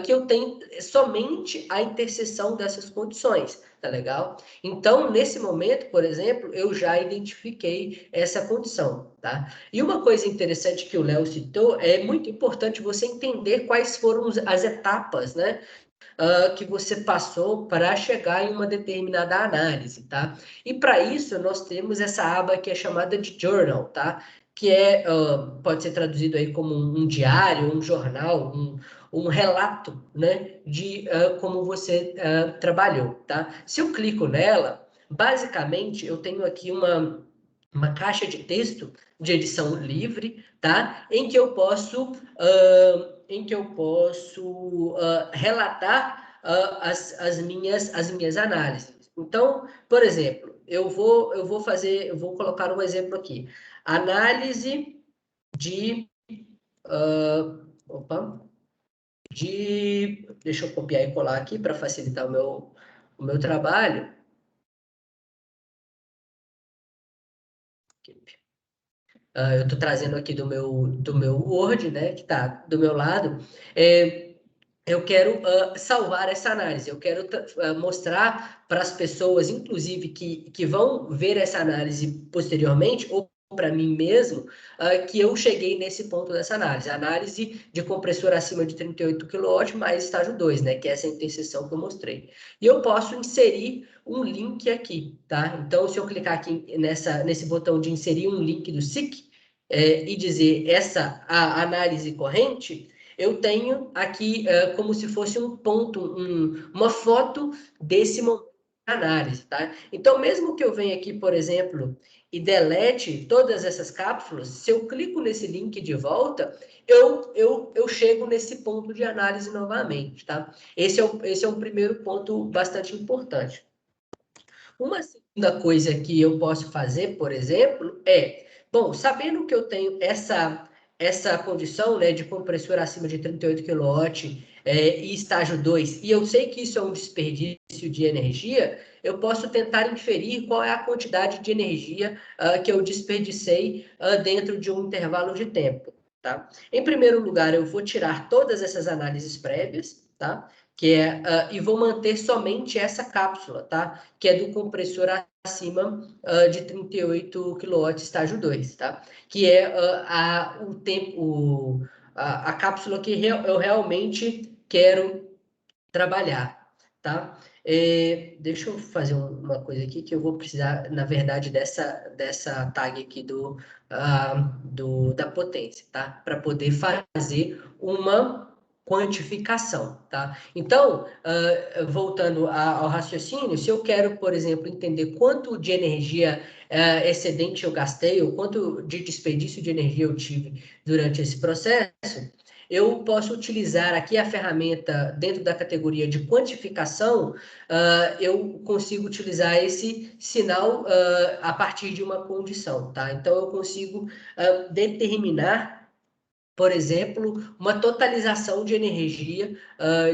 que eu tenho somente a interseção dessas condições, tá legal? Então, nesse momento, por exemplo, eu já identifiquei essa condição, tá? E uma coisa interessante que o Léo citou, é muito importante você entender quais foram as etapas, né, que você passou para chegar em uma determinada análise, tá? E para isso nós temos essa aba que é chamada de Journal, tá? Que pode ser traduzido aí como um diário, um jornal, um relato, né? De como você trabalhou, tá? Se eu clico nela, basicamente eu tenho aqui uma caixa de texto de edição livre, tá? Em que eu posso relatar as minhas análises. Então, por exemplo, eu vou colocar um exemplo aqui. Análise de... deixa eu copiar e colar aqui para facilitar o meu trabalho. Eu estou trazendo aqui do meu Word, né, que está do meu lado. Eu quero salvar essa análise, eu quero mostrar para as pessoas, inclusive, que vão ver essa análise posteriormente, ou para mim mesmo, que eu cheguei nesse ponto dessa análise. A análise de compressor acima de 38 kW mais estágio 2, né, que é essa interseção que eu mostrei. E eu posso inserir um link aqui, tá? Então, se eu clicar aqui nesse botão de inserir um link do SIC, e dizer a análise corrente, eu tenho aqui como se fosse um ponto, uma foto desse momento de análise, tá? Então, mesmo que eu venha aqui, por exemplo, e delete todas essas cápsulas, se eu clico nesse link de volta, eu chego nesse ponto de análise novamente, tá? Esse é um primeiro ponto bastante importante. Uma segunda coisa que eu posso fazer, por exemplo, bom, sabendo que eu tenho essa condição, né, de compressor acima de 38 kW e estágio 2, e eu sei que isso é um desperdício de energia, eu posso tentar inferir qual é a quantidade de energia que eu desperdicei dentro de um intervalo de tempo, tá? Em primeiro lugar, eu vou tirar todas essas análises prévias, tá? E vou manter somente essa cápsula, tá? Que é do compressor acima de 38 kW estágio 2, tá? Que é a cápsula que eu realmente quero trabalhar, tá? Deixa eu fazer uma coisa aqui que eu vou precisar, na verdade, dessa tag aqui da potência, tá? Para poder fazer uma quantificação, tá? Então, voltando ao raciocínio, se eu quero, por exemplo, entender quanto de energia excedente eu gastei, ou quanto de desperdício de energia eu tive durante esse processo, eu posso utilizar aqui a ferramenta dentro da categoria de quantificação, eu consigo utilizar esse sinal a partir de uma condição, tá? Então, eu consigo determinar, por exemplo, uma totalização de energia,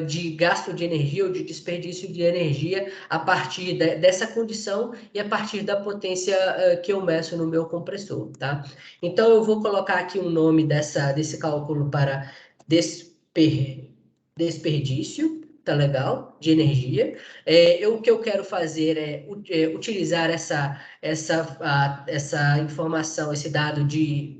de gasto de energia ou de desperdício de energia a partir dessa condição e a partir da potência que eu meço no meu compressor, tá? Então, eu vou colocar aqui o nome desse cálculo para desperdício, tá legal? De energia. O que eu quero fazer é utilizar essa informação, esse dado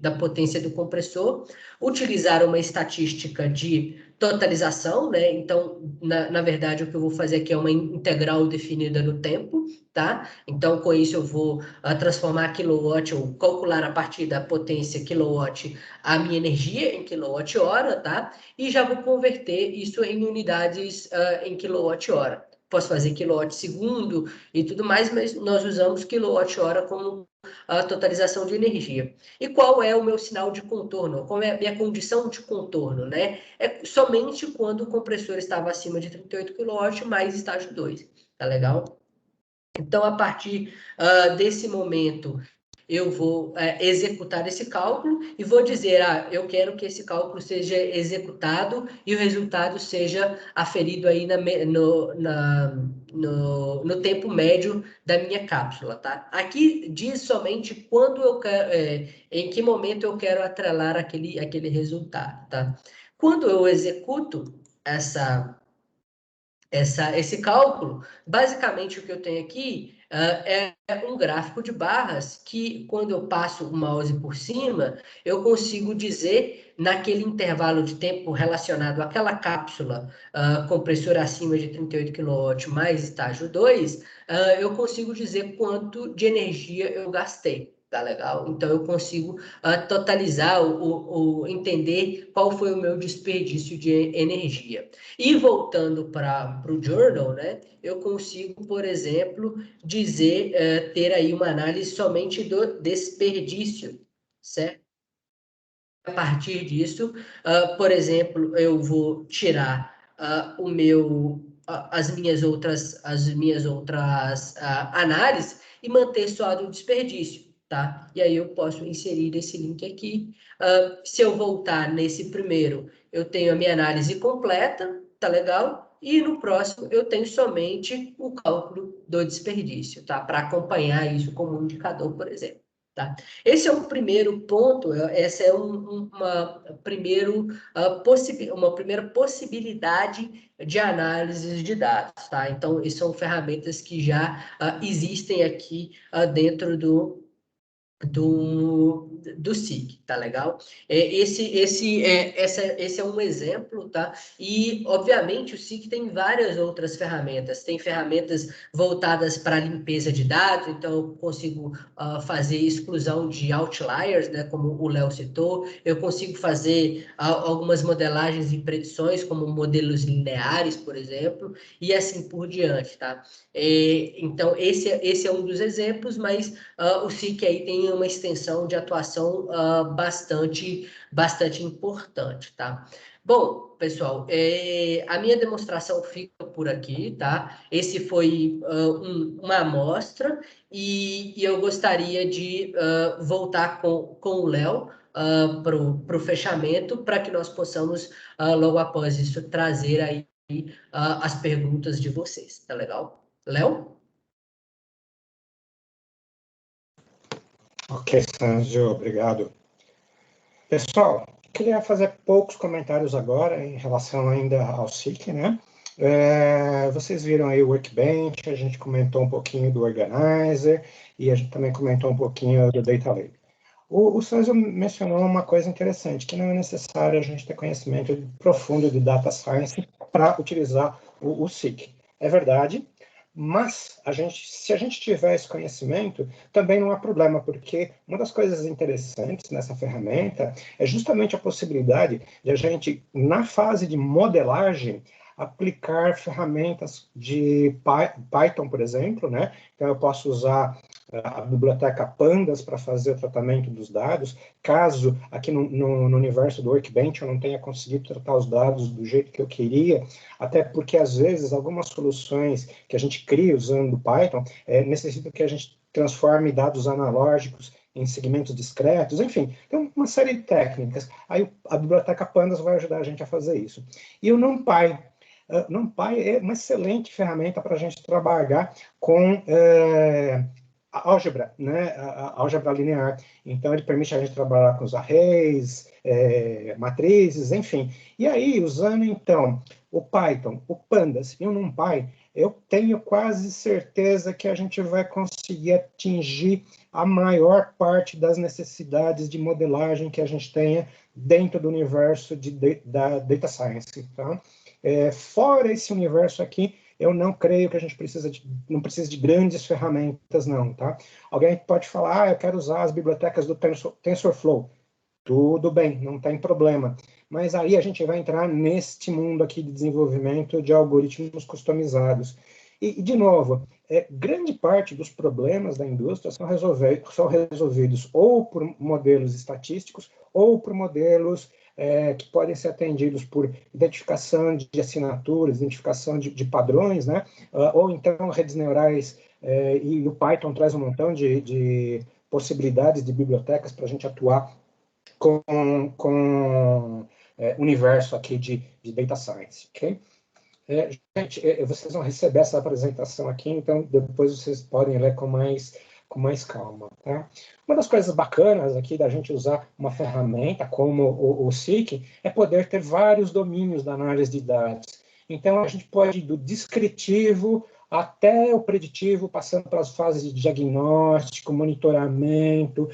da potência do compressor, utilizar uma estatística de totalização, né? Então, na verdade, o que eu vou fazer aqui é uma integral definida no tempo, tá? Então, com isso, eu vou transformar quilowatt, ou calcular a partir da potência quilowatt a minha energia em quilowatt-hora, tá? E já vou converter isso em unidades em quilowatt-hora. Posso fazer quilowatt-segundo e tudo mais, mas nós usamos quilowatt-hora como a totalização de energia. E qual é o meu sinal de contorno? Qual é a minha condição de contorno, né? É somente quando o compressor estava acima de 38 kW mais estágio 2, tá legal? Então, a partir desse momento, eu vou executar esse cálculo e vou dizer, eu quero que esse cálculo seja executado e o resultado seja aferido aí no tempo médio da minha cápsula, tá? Aqui diz somente quando eu quero, em que momento eu quero atrelar aquele resultado, tá? Quando eu executo esse cálculo, basicamente o que eu tenho aqui é um gráfico de barras que, quando eu passo o mouse por cima, eu consigo dizer, naquele intervalo de tempo relacionado àquela cápsula compressora acima de 38 kW mais estágio 2, eu consigo dizer quanto de energia eu gastei. Tá legal? Então, eu consigo totalizar ou entender qual foi o meu desperdício de energia. E voltando para o journal, né, eu consigo, por exemplo, dizer, ter aí uma análise somente do desperdício, certo? A partir disso, por exemplo, eu vou tirar o meu as minhas outras análises e manter só do desperdício, tá? E aí eu posso inserir esse link aqui. Se eu voltar nesse primeiro, eu tenho a minha análise completa, tá legal? E no próximo eu tenho somente o cálculo do desperdício, tá? Para acompanhar isso como um indicador, por exemplo. Tá? Esse é o primeiro ponto, essa é uma primeira possibilidade de análise de dados. Tá? Então, essas são ferramentas que já existem aqui dentro do SIG, tá legal? Esse é um exemplo, tá? E, obviamente, o SIG tem várias outras ferramentas. Tem ferramentas voltadas para limpeza de dados, então eu consigo fazer exclusão de outliers, né? Como o Léo citou. Eu consigo fazer algumas modelagens e predições, como modelos lineares, por exemplo, e assim por diante, tá? Então, esse é um dos exemplos, mas o SIC aí tem uma extensão de atuação bastante importante, tá? Bom, pessoal, a minha demonstração fica por aqui, tá? Esse foi uma amostra e eu gostaria de voltar com o Léo para o fechamento, para que nós possamos, logo após isso, trazer aí as perguntas de vocês, tá legal? Léo? Ok, Sérgio, obrigado. Pessoal, queria fazer poucos comentários agora em relação ainda ao SIC, né? Vocês viram aí o Workbench, a gente comentou um pouquinho do Organizer e a gente também comentou um pouquinho do Data Lake. O Sérgio mencionou uma coisa interessante, que não é necessário a gente ter conhecimento profundo de Data Science para utilizar o SIC. É verdade, mas se a gente tiver esse conhecimento, também não há problema, porque uma das coisas interessantes nessa ferramenta é justamente a possibilidade de a gente, na fase de modelagem, aplicar ferramentas de Python, por exemplo, né? Então eu posso usar a biblioteca Pandas para fazer o tratamento dos dados, caso aqui no universo do Workbench eu não tenha conseguido tratar os dados do jeito que eu queria, até porque às vezes algumas soluções que a gente cria usando Python necessitam que a gente transforme dados analógicos em segmentos discretos, enfim, tem uma série de técnicas. Aí a biblioteca Pandas vai ajudar a gente a fazer isso. E o NumPy. NumPy é uma excelente ferramenta para a gente trabalhar com a álgebra, né? A álgebra linear. Então, ele permite a gente trabalhar com os arrays, matrizes, enfim. E aí, usando, então, o Python, o Pandas e o NumPy, eu tenho quase certeza que a gente vai conseguir atingir a maior parte das necessidades de modelagem que a gente tenha dentro do universo da Data Science. Tá? Fora esse universo aqui, eu não creio que a gente não precisa de grandes ferramentas, não, tá? Alguém pode falar, eu quero usar as bibliotecas do TensorFlow. Tudo bem, não tem problema. Mas aí a gente vai entrar neste mundo aqui de desenvolvimento de algoritmos customizados. E de novo, grande parte dos problemas da indústria são resolvidos ou por modelos estatísticos ou por modelos que podem ser atendidos por identificação de assinaturas, identificação de padrões, né? Ou então redes neurais, e o Python traz um montão de possibilidades de bibliotecas para a gente atuar com universo aqui de Data Science, ok? Gente, vocês vão receber essa apresentação aqui, então depois vocês podem ler com mais calma, tá? Uma das coisas bacanas aqui da gente usar uma ferramenta como o SIC é poder ter vários domínios da análise de dados. Então, a gente pode ir do descritivo até o preditivo, passando pelas fases de diagnóstico, monitoramento,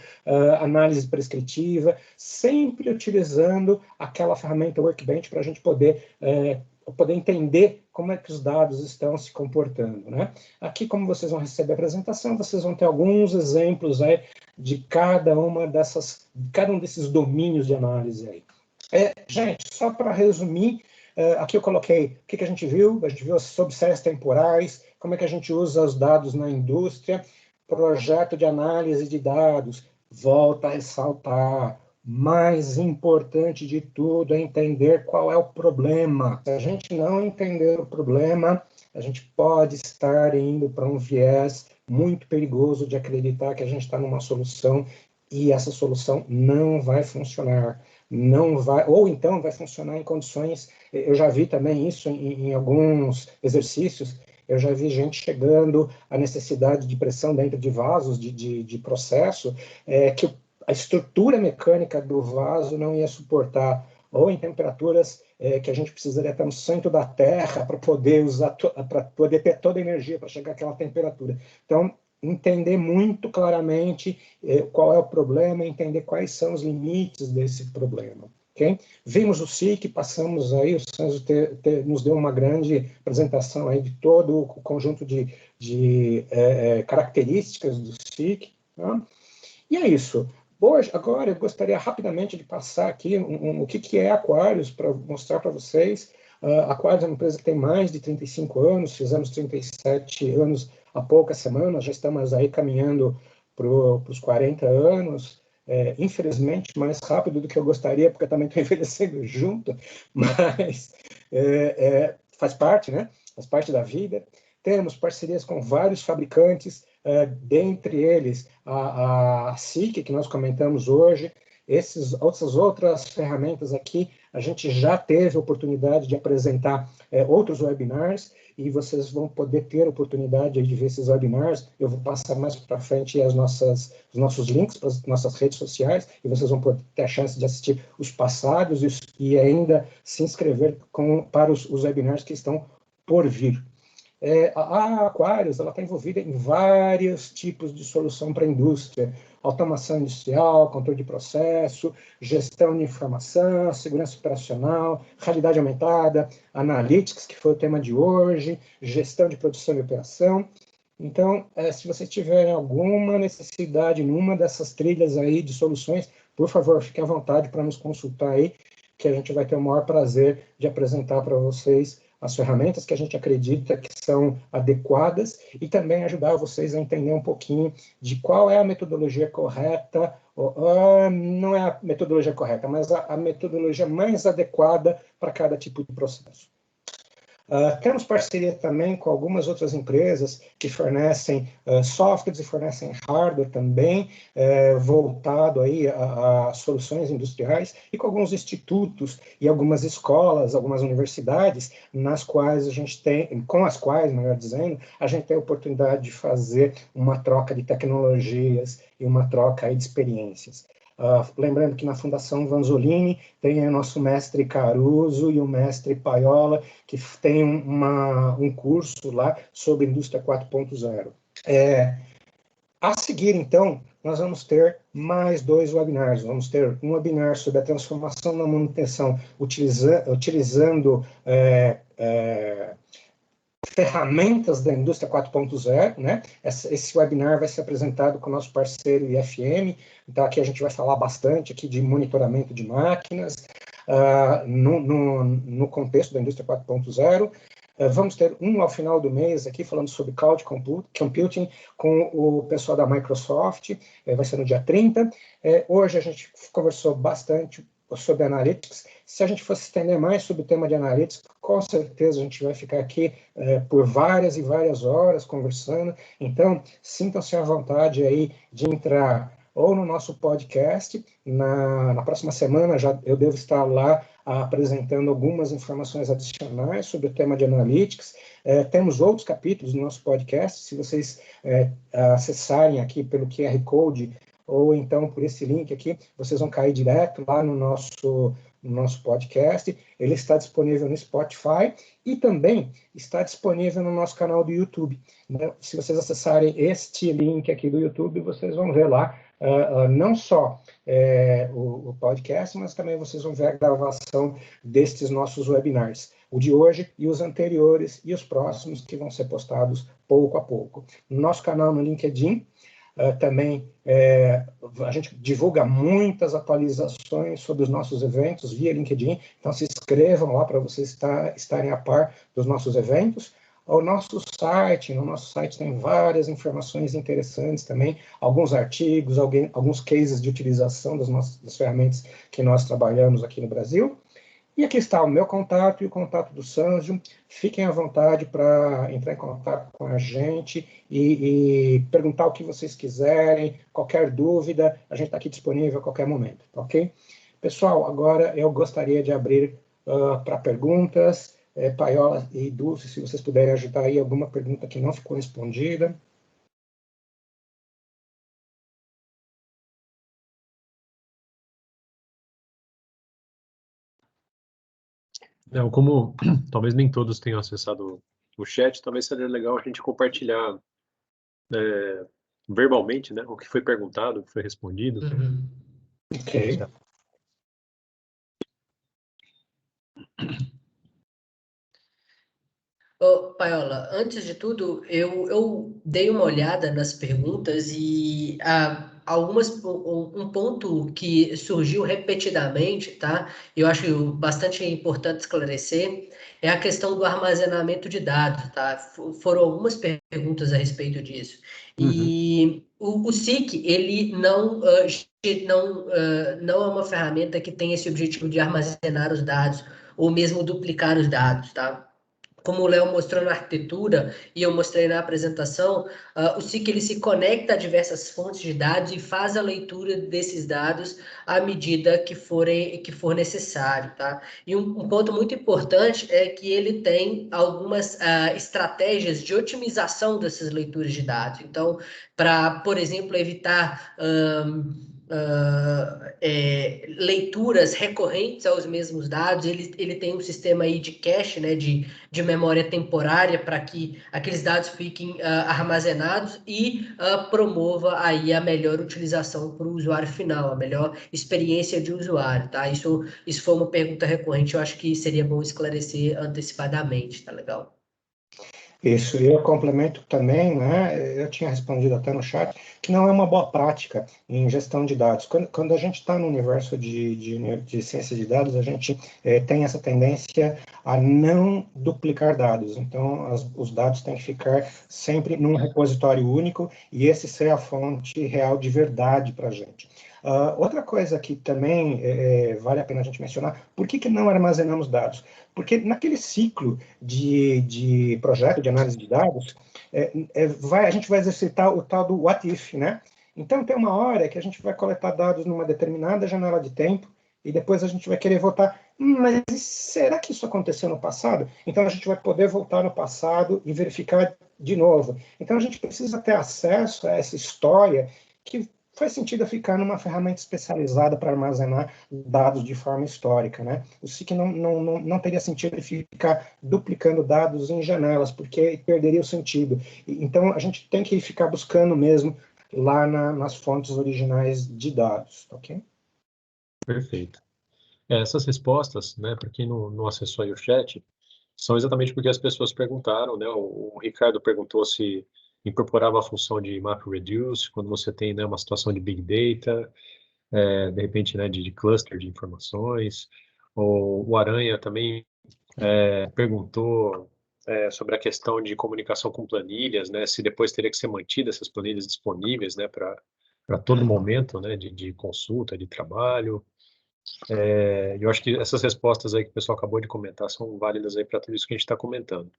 análise prescritiva, sempre utilizando aquela ferramenta Workbench para a gente poder entender como é que os dados estão se comportando, né? Aqui, como vocês vão receber a apresentação, vocês vão ter alguns exemplos aí de cada um desses domínios de análise aí. Gente, só para resumir, aqui eu coloquei o que a gente viu. A gente viu sobre séries temporais, como é que a gente usa os dados na indústria, projeto de análise de dados, volta a ressaltar, mais importante de tudo é entender qual é o problema. Se a gente não entender o problema, a gente pode estar indo para um viés muito perigoso de acreditar que a gente está numa solução e essa solução não vai funcionar. Não vai, ou então vai funcionar em condições... Eu já vi também isso em alguns exercícios. Eu já vi gente chegando à necessidade de pressão dentro de vasos, de processo, que a estrutura mecânica do vaso não ia suportar, ou em temperaturas que a gente precisaria estar no centro da Terra para poder usar, para poder ter toda a energia para chegar àquela temperatura. Então, entender muito claramente qual é o problema, entender quais são os limites desse problema. Okay? Vimos o SIC, passamos aí, o Sanzio nos deu uma grande apresentação aí de todo o conjunto de características do SIC. Tá? E é isso. Hoje, agora, eu gostaria rapidamente de passar aqui o que é Aquarius, para mostrar para vocês. Aquarius é uma empresa que tem mais de 35 anos, fizemos 37 anos há poucas semanas, já estamos aí caminhando para os 40 anos, infelizmente mais rápido do que eu gostaria, porque eu também estou envelhecendo junto, mas faz parte, né? Faz parte da vida. Temos parcerias com vários fabricantes, dentre eles a SIC, que nós comentamos hoje. Essas outras ferramentas aqui, a gente já teve a oportunidade de apresentar outros webinars, e vocês vão poder ter a oportunidade de ver esses webinars. Eu vou passar mais para frente os nossos links para as nossas redes sociais, e vocês vão poder ter a chance de assistir os passados e ainda se inscrever para os webinars que estão por vir. A Aquarius está envolvida em vários tipos de solução para a indústria: automação industrial, controle de processo, gestão de informação, segurança operacional, realidade aumentada, analytics, que foi o tema de hoje, gestão de produção e operação. Então, se vocês tiverem alguma necessidade numa dessas trilhas aí de soluções, por favor, fique à vontade para nos consultar aí, que a gente vai ter o maior prazer de apresentar para vocês as ferramentas que a gente acredita que são adequadas, e também ajudar vocês a entender um pouquinho de qual é a metodologia correta, não é a metodologia correta, mas a metodologia mais adequada para cada tipo de processo. Temos parceria também com algumas outras empresas que fornecem softwares e fornecem hardware também, voltado aí a soluções industriais, e com alguns institutos e algumas escolas, algumas universidades, nas quais a gente tem, com as quais, melhor dizendo, a gente tem a oportunidade de fazer uma troca de tecnologias e uma troca aí de experiências. Lembrando que na Fundação Vanzolini tem o nosso mestre Caruso e o mestre Paiola, que tem um curso lá sobre Indústria 4.0. A seguir, então, nós vamos ter mais 2 webinars. Vamos ter um webinar sobre a transformação na manutenção, utilizando ferramentas da indústria 4.0, né? Esse webinar vai ser apresentado com o nosso parceiro IFM, então aqui a gente vai falar bastante aqui de monitoramento de máquinas, no contexto da indústria 4.0. Vamos ter um ao final do mês aqui falando sobre Cloud Computing com o pessoal da Microsoft, vai ser no dia 30. Hoje a gente conversou bastante sobre Analytics. Se a gente fosse estender mais sobre o tema de Analytics, com certeza a gente vai ficar aqui por várias e várias horas conversando. Então, sintam-se à vontade aí de entrar ou no nosso podcast. Na próxima semana eu devo estar lá apresentando algumas informações adicionais sobre o tema de Analytics. Temos outros capítulos no nosso podcast. Se vocês acessarem aqui pelo QR Code, ou então por esse link aqui, vocês vão cair direto lá no nosso podcast. Ele está disponível no Spotify e também está disponível no nosso canal do YouTube. Se vocês acessarem este link aqui do YouTube, vocês vão ver lá não só o podcast, mas também vocês vão ver a gravação destes nossos webinars, o de hoje e os anteriores e os próximos, que vão ser postados pouco a pouco. No nosso canal no LinkedIn, também a gente divulga muitas atualizações sobre os nossos eventos via LinkedIn, então se inscrevam lá para vocês estarem a par dos nossos eventos. ao nosso site. No nosso site tem várias informações interessantes também, alguns artigos, alguns cases de utilização das ferramentas que nós trabalhamos aqui no Brasil. E aqui está o meu contato e o contato do Sanzio. Fiquem à vontade para entrar em contato com a gente e perguntar o que vocês quiserem, qualquer dúvida, a gente está aqui disponível a qualquer momento, ok? Pessoal, agora eu gostaria de abrir para perguntas. Paiola e Dulce, se vocês puderem ajudar aí alguma pergunta que não ficou respondida. Não, como talvez nem todos tenham acessado o chat, talvez seria legal a gente compartilhar verbalmente, né, o que foi perguntado, o que foi respondido. Uhum. Ok. Ô, Paiola, antes de tudo, eu dei uma olhada nas perguntas e um ponto que surgiu repetidamente, tá? Eu acho bastante importante esclarecer, é a questão do armazenamento de dados, tá? Foram algumas perguntas a respeito disso. E o SIC, ele não é uma ferramenta que tem esse objetivo de armazenar os dados ou mesmo duplicar os dados, tá? Como o Léo mostrou na arquitetura e eu mostrei na apresentação, o SIC ele se conecta a diversas fontes de dados e faz a leitura desses dados à medida que for necessário, tá? E um ponto muito importante é que ele tem algumas estratégias de otimização dessas leituras de dados. Então, para, por exemplo, evitar leituras recorrentes aos mesmos dados, ele tem um sistema aí de cache, né, de memória temporária para que aqueles dados fiquem armazenados e promova aí a melhor utilização para o usuário final, a melhor experiência de usuário, tá? Isso foi uma pergunta recorrente, eu acho que seria bom esclarecer antecipadamente, tá legal? Isso, e eu complemento também, né, eu tinha respondido até no chat, que não é uma boa prática em gestão de dados. Quando a gente está no universo de ciência de dados, a gente tem essa tendência a não duplicar dados. Então, os dados têm que ficar sempre num repositório único e esse ser a fonte real de verdade para a gente. Outra coisa que também vale a pena a gente mencionar, por que não armazenamos dados? Porque naquele ciclo de projeto de análise de dados, a gente vai exercitar o tal do what if, né? Então, tem uma hora que a gente vai coletar dados numa determinada janela de tempo e depois a gente vai querer voltar. Mas será que isso aconteceu no passado? Então, a gente vai poder voltar no passado e verificar de novo. Então, a gente precisa ter acesso a essa história que faz sentido ficar numa ferramenta especializada para armazenar dados de forma histórica, né? O SIC não teria sentido ficar duplicando dados em janelas, porque perderia o sentido. Então, a gente tem que ficar buscando mesmo lá nas fontes originais de dados, ok? Perfeito. Essas respostas, né, para quem não acessou aí o chat, são exatamente porque as pessoas perguntaram, né? O Ricardo perguntou se incorporava a função de MapReduce quando você tem, né, uma situação de Big Data, de repente, né, de cluster de informações. O Aranha também perguntou sobre a questão de comunicação com planilhas, né? Se depois teria que ser mantida essas planilhas disponíveis, né, para todo momento, né, de consulta, de trabalho. Eu acho que essas respostas aí que o pessoal acabou de comentar são válidas aí para tudo isso que a gente está comentando,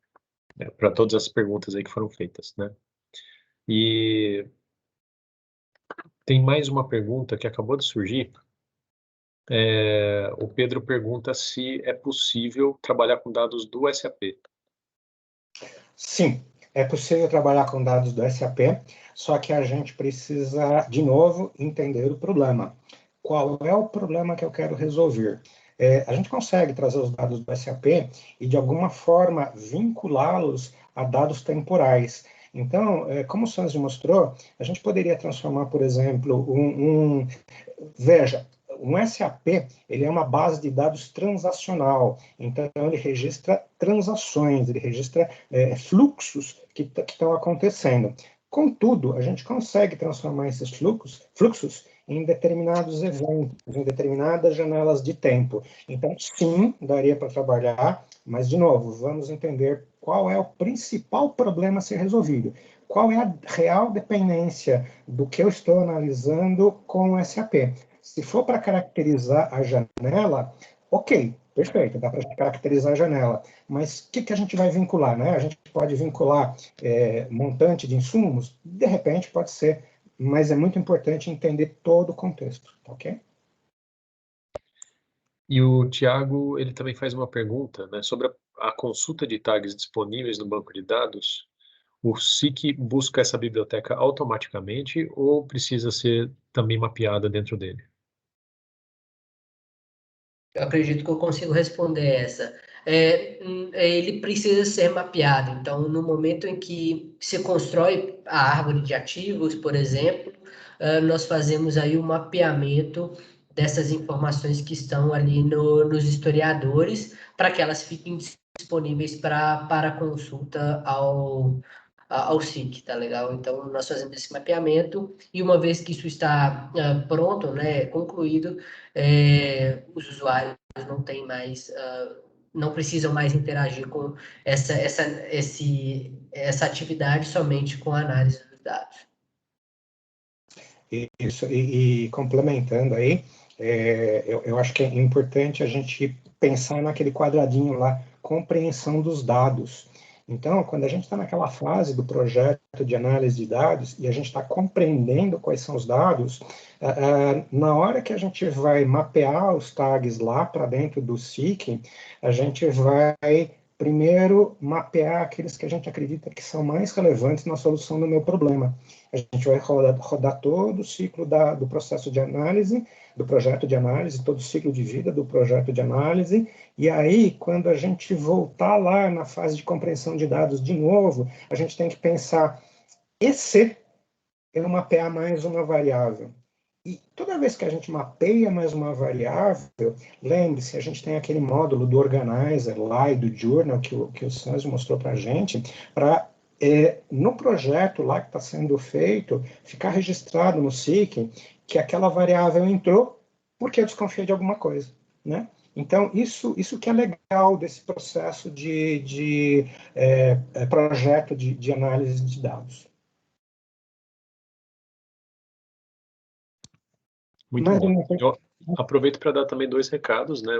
né, para todas as perguntas aí que foram feitas, né? E tem mais uma pergunta que acabou de surgir. O Pedro pergunta se é possível trabalhar com dados do SAP. Sim, é possível trabalhar com dados do SAP, só que a gente precisa, de novo, entender o problema. Qual é o problema que eu quero resolver? A gente consegue trazer os dados do SAP e, de alguma forma, vinculá-los a dados temporais. Então, como o Sanzio mostrou, a gente poderia transformar, por exemplo, veja, um SAP, ele é uma base de dados transacional, então ele registra transações, ele registra fluxos que estão acontecendo. Contudo, a gente consegue transformar esses fluxos em determinados eventos, em determinadas janelas de tempo. Então, sim, daria para trabalhar, mas, de novo, vamos entender qual é o principal problema a ser resolvido. Qual é a real dependência do que eu estou analisando com o SAP? Se for para caracterizar a janela, ok, perfeito, dá para caracterizar a janela. Mas o que a gente vai vincular, né? A gente pode vincular montante de insumos? De repente pode ser, mas é muito importante entender todo o contexto, ok? E o Tiago, ele também faz uma pergunta, né, sobre a consulta de tags disponíveis no banco de dados. O SIC busca essa biblioteca automaticamente ou precisa ser também mapeada dentro dele? Eu acredito que eu consigo responder essa. Ele precisa ser mapeado. Então, no momento em que se constrói a árvore de ativos, por exemplo, nós fazemos aí o mapeamento dessas informações que estão ali nos historiadores, para que elas fiquem disponíveis para consulta ao SIC, tá legal? Então, nós fazemos esse mapeamento e uma vez que isso está pronto, né, concluído, os usuários não têm mais, não precisam mais interagir com essa atividade somente com a análise dos dados. Isso, e complementando aí, eu acho que é importante a gente pensar naquele quadradinho lá, compreensão dos dados. Então, quando a gente está naquela fase do projeto de análise de dados e a gente está compreendendo quais são os dados, na hora que a gente vai mapear os tags lá para dentro do SIC, a gente vai primeiro mapear aqueles que a gente acredita que são mais relevantes na solução do meu problema. A gente vai rodar todo o ciclo do processo de análise, do projeto de análise, todo o ciclo de vida do projeto de análise, e aí, quando a gente voltar lá na fase de compreensão de dados de novo, a gente tem que pensar, e se eu mapear mais uma variável? E toda vez que a gente mapeia mais uma variável, lembre-se, a gente tem aquele módulo do Organizer lá e do Journal que o Sanzio mostrou para a gente, para no projeto lá que está sendo feito, ficar registrado no SIC que aquela variável entrou porque eu desconfiei de alguma coisa, né? Então, isso que é legal desse processo de projeto de análise de dados. Muito bom. Eu aproveito para dar também 2 recados, né?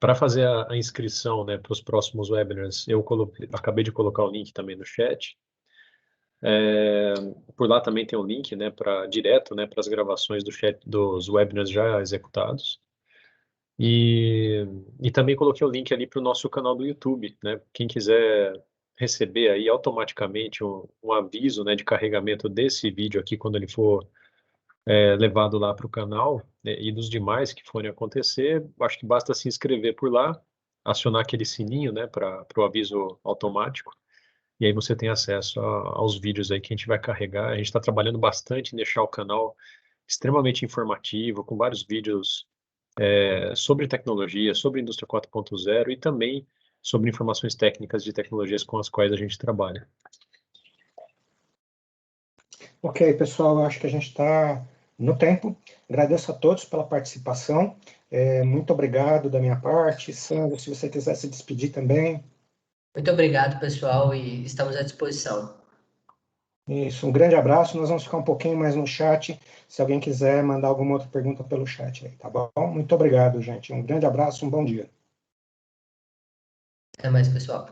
Para fazer a inscrição, né, para os próximos webinars, eu acabei de colocar o link também no chat. Por lá também tem um link, né, direto, né, para as gravações dos webinars já executados. E também coloquei o link ali para o nosso canal do YouTube, né? Quem quiser receber aí automaticamente um aviso, né, de carregamento desse vídeo aqui quando ele for levado lá para o canal, né, e dos demais que forem acontecer, acho que basta se inscrever por lá, acionar aquele sininho, né, para o aviso automático, e aí você tem acesso aos vídeos aí que a gente vai carregar. A gente está trabalhando bastante em deixar o canal extremamente informativo, com vários vídeos sobre tecnologia, sobre indústria 4.0 e também sobre informações técnicas de tecnologias com as quais a gente trabalha. Ok, pessoal, eu acho que a gente está no tempo. Agradeço a todos pela participação. Muito obrigado da minha parte. Sandro, se você quiser se despedir também. Muito obrigado, pessoal, e estamos à disposição. Isso, um grande abraço. Nós vamos ficar um pouquinho mais no chat, se alguém quiser mandar alguma outra pergunta pelo chat aí, tá bom? Muito obrigado, gente. Um grande abraço, um bom dia. Até mais, pessoal.